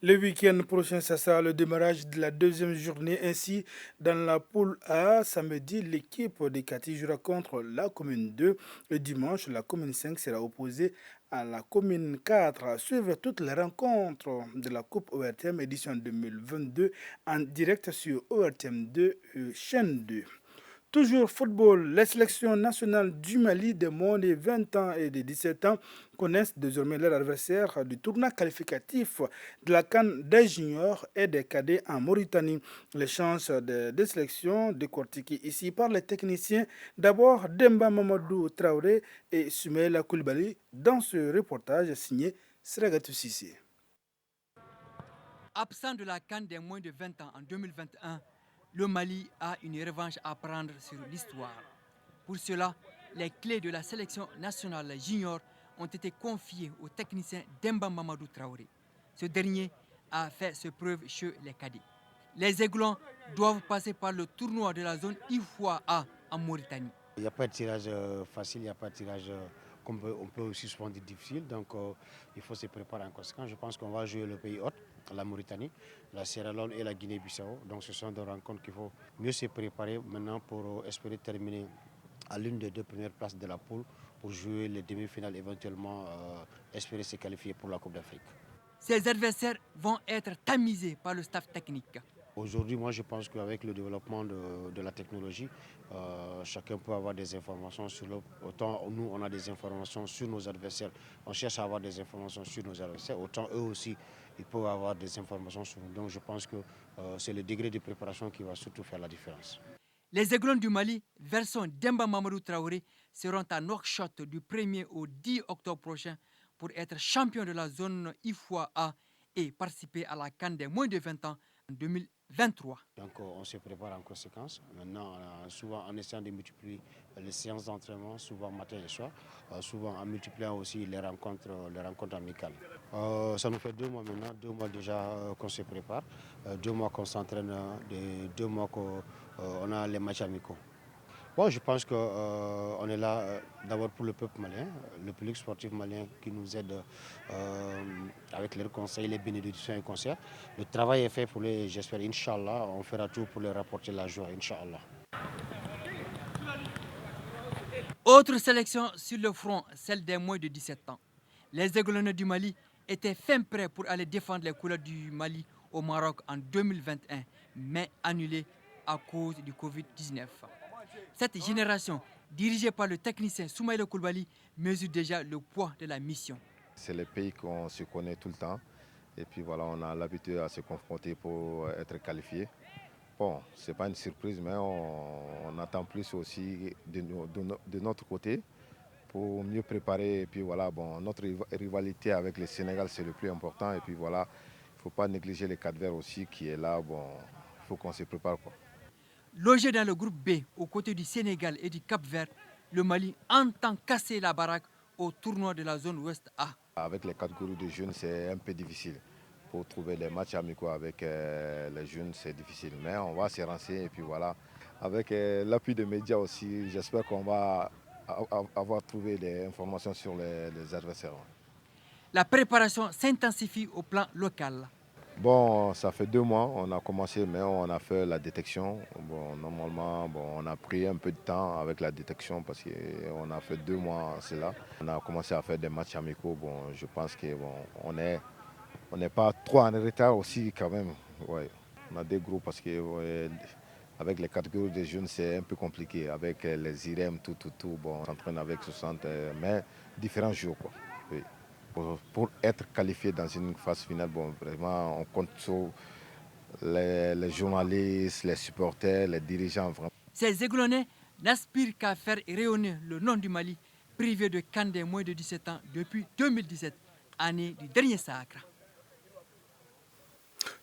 Le week-end prochain, ça sera le démarrage de la 2e journée. Ainsi, dans la poule A, samedi, l'équipe de Kati jouera contre la commune 2. Le dimanche, la commune 5 sera opposée à la commune 4. Suivre toutes les rencontres de la Coupe ORTM édition 2022 en direct sur ORTM 2 chaîne 2. Toujours football, les sélections nationales du Mali de moins de 20 ans et de 17 ans connaissent désormais leur adversaire du tournoi qualificatif de la CAN des juniors et des cadets en Mauritanie. Les chances des sélections décortiquées ici par les techniciens. D'abord, Demba Mamadou Traoré et Soumaïla Koulibaly dans ce reportage signé Sragatou Sissé. Absent de la CAN des moins de 20 ans en 2021, le Mali a une revanche à prendre sur l'histoire. Pour cela, les clés de la sélection nationale junior ont été confiées au technicien Demba Mamadou Traoré. Ce dernier a fait ses preuves chez les cadets. Les Aiglons doivent passer par le tournoi de la zone IFOA en Mauritanie. Il n'y a pas de tirage facile, il n'y a pas de tirage qu'on peut aussi souvent dire difficile, donc il faut se préparer en conséquence. Je pense qu'on va jouer le pays hôte, la Mauritanie, la Sierra Leone et la Guinée-Bissau. Donc ce sont des rencontres qu'il faut mieux se préparer maintenant pour espérer terminer à l'une des 2 premières places de la poule pour jouer les demi-finales, éventuellement espérer se qualifier pour la Coupe d'Afrique. Ces adversaires vont être tamisés par le staff technique. Aujourd'hui, moi je pense qu'avec le développement de la technologie, chacun peut avoir des informations sur l'autre. Autant nous, on a des informations sur nos adversaires, on cherche à avoir des informations sur nos adversaires, autant eux aussi, ils peuvent avoir des informations sur nous. Donc je pense que c'est le degré de préparation qui va surtout faire la différence. Les Aiglons du Mali, version Demba Mamadou Traoré, seront à Nouakchott du 1er au 10 octobre prochain pour être champions de la zone IFOA et participer à la CAN des moins de 20 ans en 2023. Donc on se prépare en conséquence. Maintenant, souvent en essayant de multiplier les séances d'entraînement, souvent matin et soir, souvent en multipliant aussi les rencontres amicales. Ça nous fait 2 mois maintenant, 2 mois déjà qu'on se prépare, 2 mois qu'on s'entraîne, 2 mois qu'on a les matchs amicaux. Bon, je pense qu'on est là d'abord pour le peuple malien, le public sportif malien qui nous aide avec leurs conseils, les bénédictions et conseils. Le travail est fait pour les, j'espère, Inch'Allah, on fera tout pour les rapporter la joie, Inch'Allah. Autre sélection sur le front, celle des moins de 17 ans. Les Aiglons du Mali étaient fin prêts pour aller défendre les couleurs du Mali au Maroc en 2021, mais annulés à cause du Covid-19. Cette génération, dirigée par le technicien Soumaïla Koulibaly, mesure déjà le poids de la mission. C'est le pays qu'on se connaît tout le temps. Et puis voilà, on a l'habitude à se confronter pour être qualifié. Bon, ce n'est pas une surprise, mais on attend plus aussi de notre côté pour mieux préparer. Et puis voilà, bon, notre rivalité avec le Sénégal, c'est le plus important. Et puis voilà, il ne faut pas négliger les adversaires aussi qui est là. Bon, il faut qu'on se prépare, quoi. Logé dans le groupe B, aux côtés du Sénégal et du Cap-Vert, le Mali entend casser la baraque au tournoi de la zone Ouest A. Avec les catégories de jeunes, c'est un peu difficile. Pour trouver les matchs amicaux avec les jeunes, c'est difficile. Mais on va se renseigner et puis voilà. Avec l'appui des médias aussi, j'espère qu'on va avoir trouvé des informations sur les adversaires. La préparation s'intensifie au plan local. Bon, ça fait 2 mois, on a commencé, mais on a fait la détection. Bon, normalement, on a pris un peu de temps avec la détection parce qu'on a fait 2 mois, c'est là. On a commencé à faire des matchs amicaux. Bon, je pense que on n'est pas trop en retard aussi quand même. Ouais. On a des groupes parce que avec les catégories des jeunes, c'est un peu compliqué. Avec les IREM, tout. Bon, on s'entraîne avec 60, mais différents jours, quoi. Oui. Pour être qualifié dans une phase finale, bon, vraiment, on compte sur les journalistes, les supporters, les dirigeants. Vraiment. Ces Aiglonnais n'aspirent qu'à faire rayonner le nom du Mali, privé de CAN des moins de 17 ans depuis 2017, année du dernier sacre.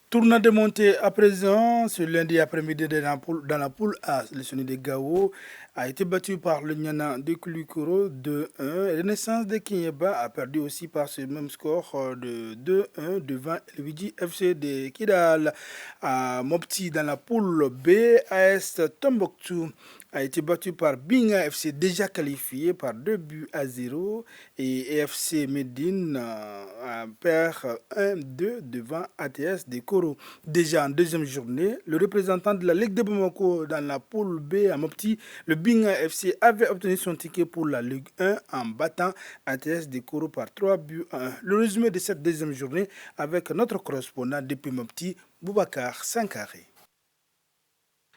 Tournoi de montée à présent, ce lundi après-midi dans la poule A, le Sony de Gao a été battu par le Nyana de Kulukoro 2-1. Renaissance de Kinyeba a perdu aussi par ce même score de 2-1 devant Luigi FC de Kidal. À Mopti dans la poule B, AS Tombouctou a été battu par Binga FC déjà qualifié par 2-0 et EFC Medine perd 1-2 devant ATS de Koro. Déjà en deuxième journée, le représentant de la Ligue de Bamako dans la poule B à Mopti, le Binga FC avait obtenu son ticket pour la Ligue 1 en battant ATS de Koro par 3-1. Le résumé de cette deuxième journée avec notre correspondant depuis Mopti, Boubacar Sankaré.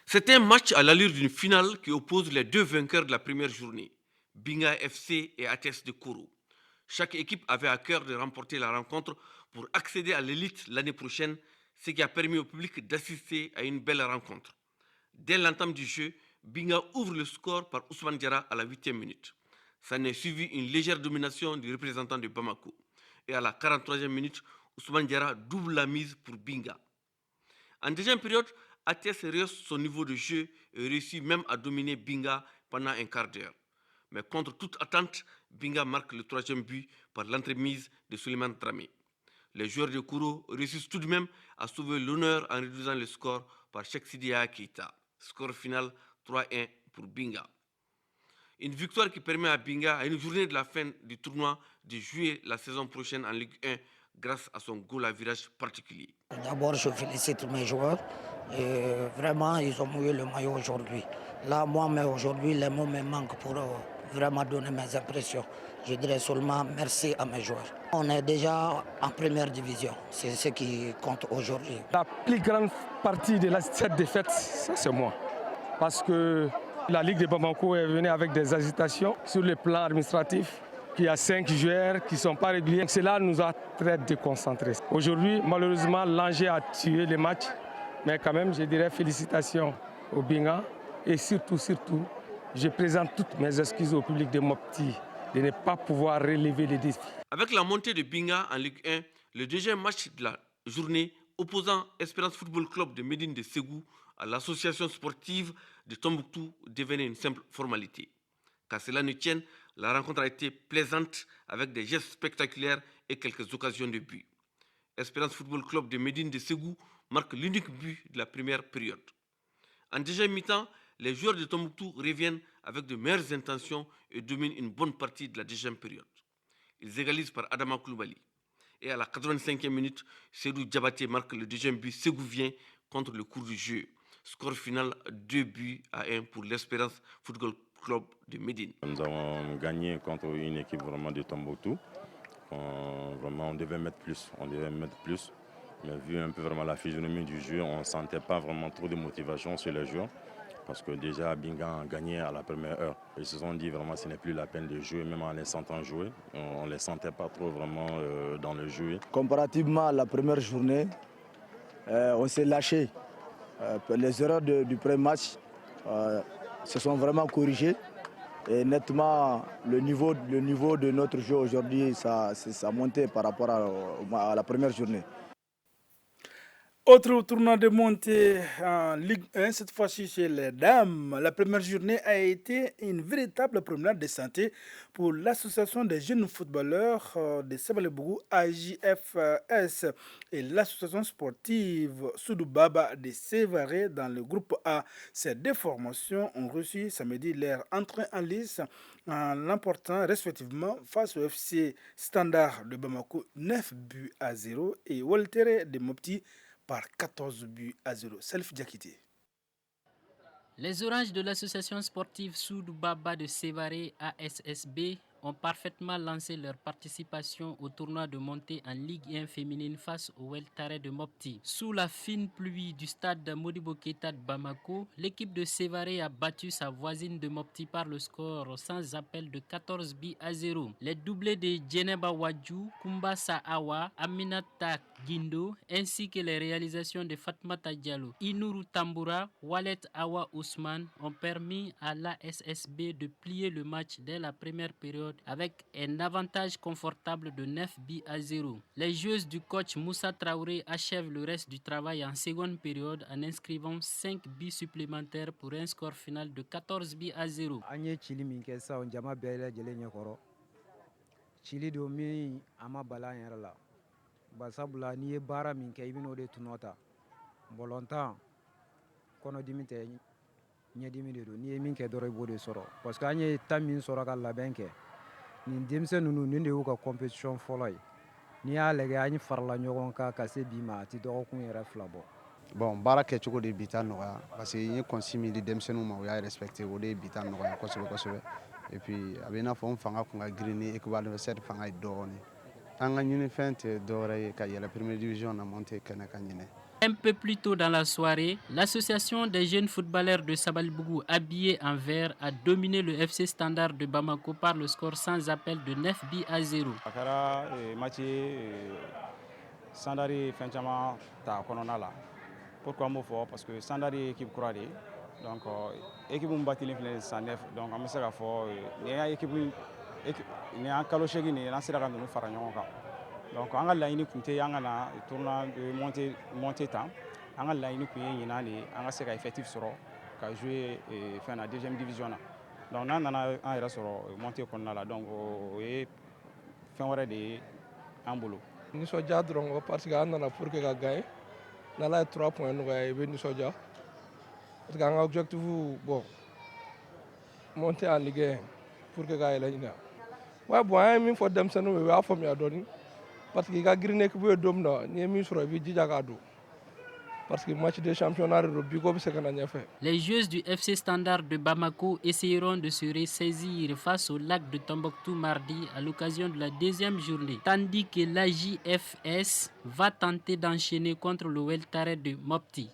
C'est un match à l'allure d'une finale qui oppose les deux vainqueurs de la première journée, Binga FC et ATS de Koro. Chaque équipe avait à cœur de remporter la rencontre pour accéder à l'élite l'année prochaine, ce qui a permis au public d'assister à une belle rencontre. Dès l'entame du jeu, Binga ouvre le score par Ousmane Diarra à la 8e minute. Ça n'est suivi une légère domination du représentant de Bamako. Et à la 43e minute, Ousmane Diarra double la mise pour Binga. En deuxième période, ATS rehausse son niveau de jeu et réussit même à dominer Binga pendant un quart d'heure. Mais contre toute attente, Binga marque le troisième but par l'entremise de Suleiman Dramé. Les joueurs de Kouro réussissent tout de même à sauver l'honneur en réduisant le score par Cheikh Sidia Keita. Score final 3-1 pour Binga. Une victoire qui permet à Binga, à une journée de la fin du tournoi, de jouer la saison prochaine en Ligue 1 grâce à son goal à virage particulier. D'abord, je félicite mes joueurs. Et vraiment, ils ont mouillé le maillot aujourd'hui. Là, moi, mais aujourd'hui, les mots me manquent pour vraiment donner mes impressions. Je dirais seulement merci à mes joueurs. On est déjà en première division. C'est ce qui compte aujourd'hui. La plus grande partie de cette défaite, ça c'est moi. Parce que la Ligue de Bamako est venue avec des agitations sur le plan administratif. Il y a 5 joueurs qui ne sont pas réguliers. Cela nous a très déconcentrés. Aujourd'hui, malheureusement, l'Angers a tué le match. Mais quand même, je dirais félicitations au Binga. Et surtout, je présente toutes mes excuses au public de Mopti de ne pas pouvoir relever les défis. Avec la montée de Binga en Ligue 1, le deuxième match de la journée opposant Espérance Football Club de Médine de Ségou à l'association sportive de Tombouctou devenait une simple formalité. Qu'à cela ne tienne, la rencontre a été plaisante avec des gestes spectaculaires et quelques occasions de but. Espérance Football Club de Médine de Ségou marque l'unique but de la première période. En deuxième mi-temps, les joueurs de Tombouctou reviennent avec de meilleures intentions et dominent une bonne partie de la deuxième période. Ils égalisent par Adama Koulibaly. Et à la 85e minute, Seydou Diabaté marque le deuxième but ségouvien contre le cours du jeu. Score final 2-1 pour l'Espérance Football Club de Médine. Nous avons gagné contre une équipe vraiment de Tombouctou. Vraiment, on devait mettre plus. Mais vu un peu vraiment la physionomie du jeu, on ne sentait pas vraiment trop de motivation sur les joueurs. Parce que déjà, Binga a gagné à la première heure. Ils se sont dit vraiment que ce n'est plus la peine de jouer, même en les sentant jouer. On ne les sentait pas trop vraiment dans le jeu. Comparativement à la première journée, on s'est lâché. Les erreurs du premier match se sont vraiment corrigées. Et nettement, le niveau de notre jeu aujourd'hui, ça a monté par rapport à la première journée. Autre tournoi de montée en Ligue 1, cette fois-ci chez les dames. La première journée a été une véritable promenade de santé pour l'association des jeunes footballeurs de Sabalebougou AJFS et l'association sportive Soudoubaba de Sévaré dans le groupe A. Ces deux formations ont reçu samedi leur entrée en lice en l'emportant respectivement face au FC Standard de Bamako 9-0 et Waltere de Mopti par 14-0. Self Diakité. Les Oranges de l'association sportive Soudou Baba de Sévaré ASSB ont parfaitement lancé leur participation au tournoi de montée en Ligue 1 féminine face au Weltare de Mopti. Sous la fine pluie du stade Modibo Keïta de Bamako, l'équipe de Sévaré a battu sa voisine de Mopti par le score sans appel de 14 buts à 0. Les doublés de Djeneba Wadjou, Kumba Saawa, Aminata Guindo ainsi que les réalisations de Fatmata Diallo, Inourou Tamboura, Walet Awa Ousmane ont permis à l'ASSB de plier le match dès la première période avec un avantage confortable de 9 buts à 0. Les joueuses du coach Moussa Traoré achèvent le reste du travail en seconde période en inscrivant 5 buts supplémentaires pour un score final de 14 buts à 0. Chili do mi ama bala yɛrɛ la basabula n'i ye baara min kɛ I bɛn'o de tunɔ ta bɔlɔntan kɔnɔdimi tɛ ɲɛdimi de don n'i ye min kɛ dɔrɔn I b'o de sɔrɔ parce que an ye temps min sɔrɔ ka labɛn kɛ nin denmisɛn ninnu nin de y'u ka compétition fɔlɔ ye n'i y'a lajɛ an farala ɲɔgɔn kan ka se bi ma a tɛ dɔgɔkun yɛrɛ 2 bɔ. Bon, baara kɛcogo de bi ta nɔgɔya parce que n ye consigne min di denmisɛnninw ma u y'a respecté o de bi ta nɔgɔya kosɛbɛ kosɛbɛ. Et puis a bɛ I n'a fɔ n fanga kun ka girin ni équipe adversaire fanga ye dɔɔnin. An ka ɲinifɛn tɛ dɔwɛrɛ ye ka yɛlɛ première division na monter kɛnɛ kan ɲinɛ. Un peu plus tôt dans la soirée, l'association des jeunes footballeurs de Sabalbougou habillés en vert a dominé le FC Standard de Bamako par le score sans appel de 9 buts à 0. A kɛra match Standard ye fɛn caman ta kɔnɔna la. Pourquoi m'o fɔ parce que Standard ye équipe kura de ye. Donc équipe min batilen filɛ 109 donc an bɛ se ka fɔ nin y'a équipe nin y'an kalo 8 nin n'an sera ka ninnu fara ɲɔgɔn kan. Donc an ka laɲini kun tɛ an ka na tournoi de montée tan an ka laɲini kun ye ɲinan de ye an ka se ka effectif sɔrɔ ka jouer fɛn na deuxième division na. Donc n'an nana an yɛrɛ sɔrɔ montée kɔnɔna la donc o ye fɛn wɛrɛ de ye an bolo. Nisɔndiya dɔrɔn parce que an nana pour que ka gagner n'Ala ye 3 points nɔgɔya I bɛ nisɔndiya parce que an ka objectif bon monter en Ligue 1 pour que ka yɛlɛ ɲina. Ouais bon an ye min fɔ denmisɛnninw ye u y'a faamuya dɔɔni parce que I ka girin équipe ye don min na n'i ye min sɔrɔ I b'i jija k'a don. Parce que match de championnat de Bigo bɛ se ka na ɲɛfɛ. Les joueuses du FC Standard de Bamako essayeront de se ressaisir face au lac de Tombouctou mardi à l'occasion de la deuxième journée, tandis que l'AJFS va tenter d'enchaîner contre le Weltare de Mopti.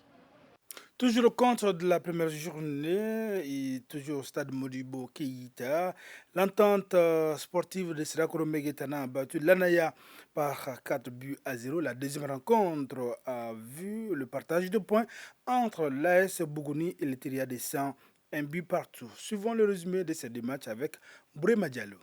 Toujours au contre de la première journée et toujours au stade Modibo Keïta, l'entente sportive de Sirakoro Meguetana a battu l'Anaya par 4 buts à 0. La deuxième rencontre a vu le partage de points entre l'AS Bougouni et le Teria des 100, un but partout. Suivons le résumé de ces deux matchs avec Bourema Diallo.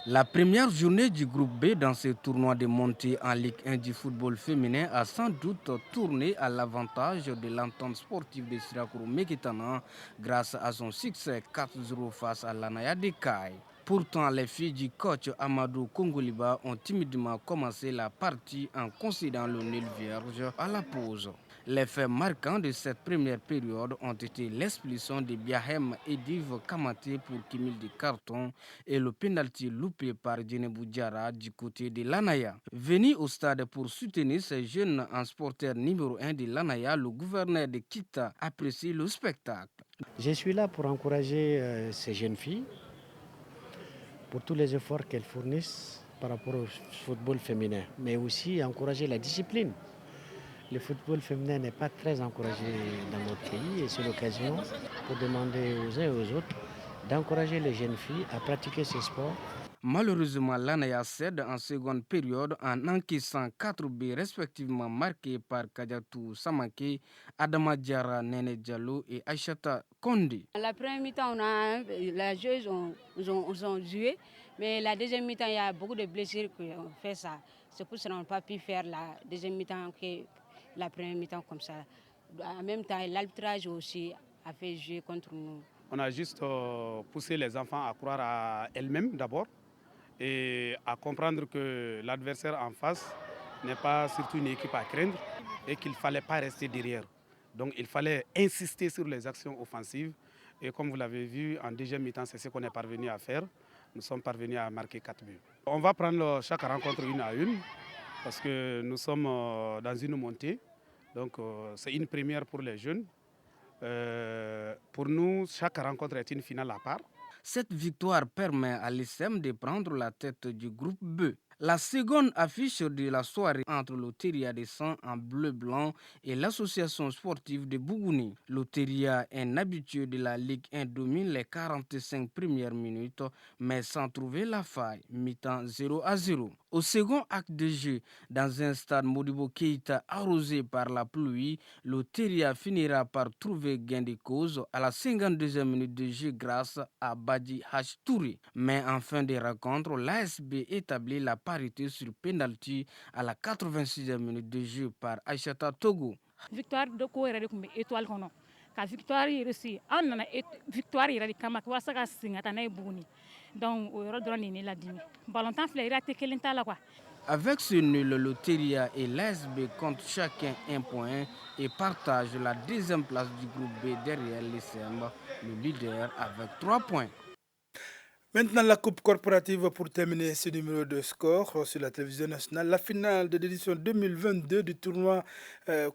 La première journée du groupe B dans ce tournoi de montée en Ligue 1 du football féminin a sans doute tourné à l'avantage de l'entente sportive de Sirakoro Meguetana grâce à son succès 4-0 face à l'Anaya de Kai. Pourtant, les filles du coach Amadou Kongoliba ont timidement commencé la partie en concédant le nul vierge à la pause. Les faits marquants de cette première période ont été l'expulsion de Biahem Ediv Kamate pour cumul de carton et le pénalty loupé par Djenebou Diarra du côté de l'Anaya. Venu au stade pour soutenir ces jeunes en sporteur numéro 1 de l'Anaya, le gouverneur de Kita apprécie le spectacle. Je suis là pour encourager ces jeunes filles pour tous les efforts qu'elles fournissent par rapport au football féminin, mais aussi encourager la discipline. Le football féminin n'est pas très encouragé dans notre pays et c'est l'occasion pour demander aux uns et aux autres d'encourager les jeunes filles à pratiquer ce sport. Malheureusement, l'Anaya cède en seconde période en encaissant 4 buts respectivement marqués par Kadiatou Samake, Adama Diarra, Nene Diallo et Aïchata Kondi. La première mi-temps, les joueuses ont joué, mais la deuxième mi-temps, il y a beaucoup de blessures qui ont fait ça. C'est pour ça qu'on n'a pas pu faire la deuxième mi-temps que la première mi-temps comme ça. En même temps, l'arbitrage aussi a fait jouer contre nous. On a juste poussé les enfants à croire à elles-mêmes d'abord et à comprendre que l'adversaire en face n'est pas surtout une équipe à craindre et qu'il ne fallait pas rester derrière. Donc il fallait insister sur les actions offensives et comme vous l'avez vu, en deuxième mi-temps, c'est ce qu'on est parvenu à faire. Nous sommes parvenus à marquer 4 buts. On va prendre chaque rencontre une à une parce que nous sommes dans une montée. Donc c'est une première pour les jeunes. Pour nous, chaque rencontre est une finale à part. Cette victoire permet à l'ISEM de prendre la tête du groupe B. La seconde affiche de la soirée entre l'Oteria des Sangs en bleu-blanc et l'association sportive de Bougouni. L'Oteria, un habitué de la Ligue 1, domine les 45 premières minutes, mais sans trouver la faille, mi-temps 0-0. Au second acte de jeu, dans un stade Modibo Keïta arrosé par la pluie, l'Oteria finira par trouver gain de cause à la 52e minute de jeu grâce à Badi H. Touré. Mais en fin de rencontre, l'ASB établit la parité sur penalty à la 86e minute de jeu par Aïchata Togo. Victoire de Kouéré de étoile kono. Ka victoire ici, on a victoire ira di kama kwa saka singata na Bougouni. Donc au yoro drone ni la dimi. Ballon-temps flaira te kelenta la quoi. Avec ce nul, l'Oteria et l'ASB comptent chacun un point et partagent la deuxième place du groupe B derrière l'ISEM, le leader avec 3 points. Maintenant, la Coupe corporative pour terminer ce numéro de score sur la télévision nationale. La finale de l'édition 2022 du tournoi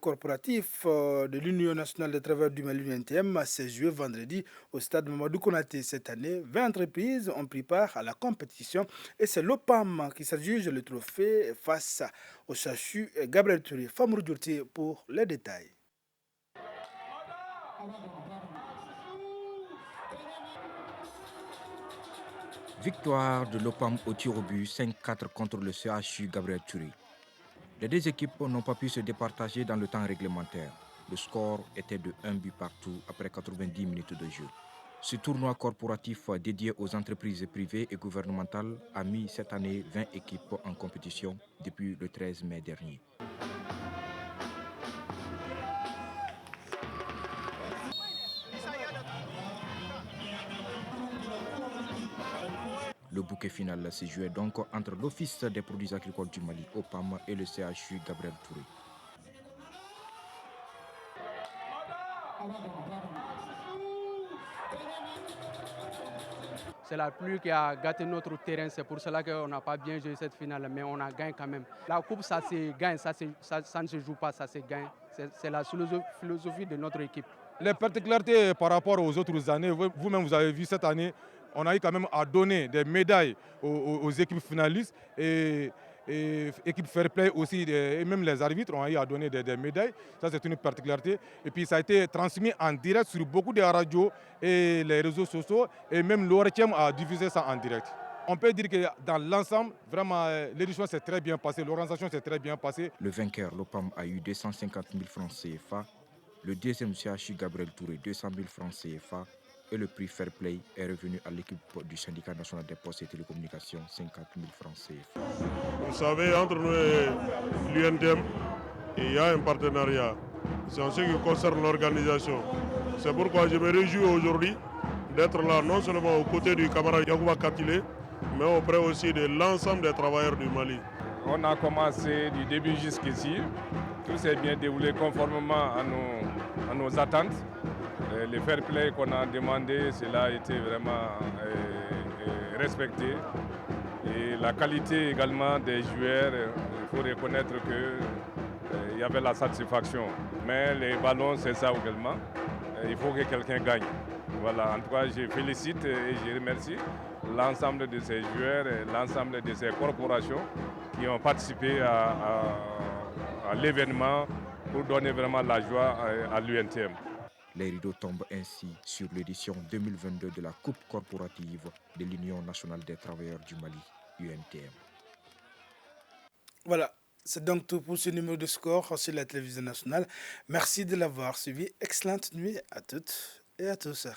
corporatif de l'Union nationale des travailleurs du Mali 20e s'est jouée vendredi au stade Mamadou Konaté. Cette année, 20 entreprises ont pris part à la compétition et c'est l'OPAM qui s'adjuge le trophée face au Chachu Gabriel Touré. Famour Djourti pour les détails. Victoire de l'OPAM au tir au but 5-4 contre le CHU Gabriel Touré. Les deux équipes n'ont pas pu se départager dans le temps réglementaire. Le score était de 1 but partout après 90 minutes de jeu. Ce tournoi corporatif dédié aux entreprises privées et gouvernementales a mis cette année 20 équipes en compétition depuis le 13 mai dernier. Le bouquet final se jouait donc entre l'Office des produits agricoles du Mali, OPAM, et le CHU Gabriel Touré. C'est la pluie qui a gâté notre terrain, c'est pour cela qu'on n'a pas bien joué cette finale, mais on a gagné quand même. La coupe, ça se gagne, ça ne se joue pas, ça se gagne. C'est la philosophie de notre équipe. Les particularités par rapport aux autres années, vous-même vous avez vu cette année, on a eu quand même à donner des médailles aux équipes finalistes et équipe fair play aussi, et même les arbitres ont eu à donner des médailles. Ça, c'est une particularité. Et puis, ça a été transmis en direct sur beaucoup de radios et les réseaux sociaux. Et même l'ORTM a diffusé ça en direct. On peut dire que dans l'ensemble, vraiment, l'édition s'est très bien passée, l'organisation s'est très bien passée. Le vainqueur, l'OPAM, a eu 250 000 francs CFA. Le deuxième CHU Gabriel Touré, 200 000 francs CFA. Et le prix Fair Play est revenu à l'équipe du syndicat national des postes et télécommunications, 50 000 francs CFA. Vous savez, entre nous et l'UNTM, il y a un partenariat. C'est en ce qui concerne l'organisation. C'est pourquoi je me réjouis aujourd'hui d'être là, non seulement aux côtés du camarade Yagouba Katile, mais auprès aussi de l'ensemble des travailleurs du Mali. On a commencé du début jusqu'ici. Tout s'est bien déroulé conformément à nos attentes. Le fair play qu'on a demandé, cela a été vraiment respecté. Et la qualité également des joueurs, il faut reconnaître qu'il y avait la satisfaction. Mais les ballons, c'est ça également. Il faut que quelqu'un gagne. Voilà, en tout cas, je félicite et je remercie l'ensemble de ces joueurs et l'ensemble de ces corporations qui ont participé à l'événement pour donner vraiment la joie à l'UNTM. Les rideaux tombent ainsi sur l'édition 2022 de la Coupe corporative de l'Union nationale des travailleurs du Mali, UNTM. Voilà, c'est donc tout pour ce numéro de score sur la télévision nationale. Merci de l'avoir suivi. Excellente nuit à toutes et à tous.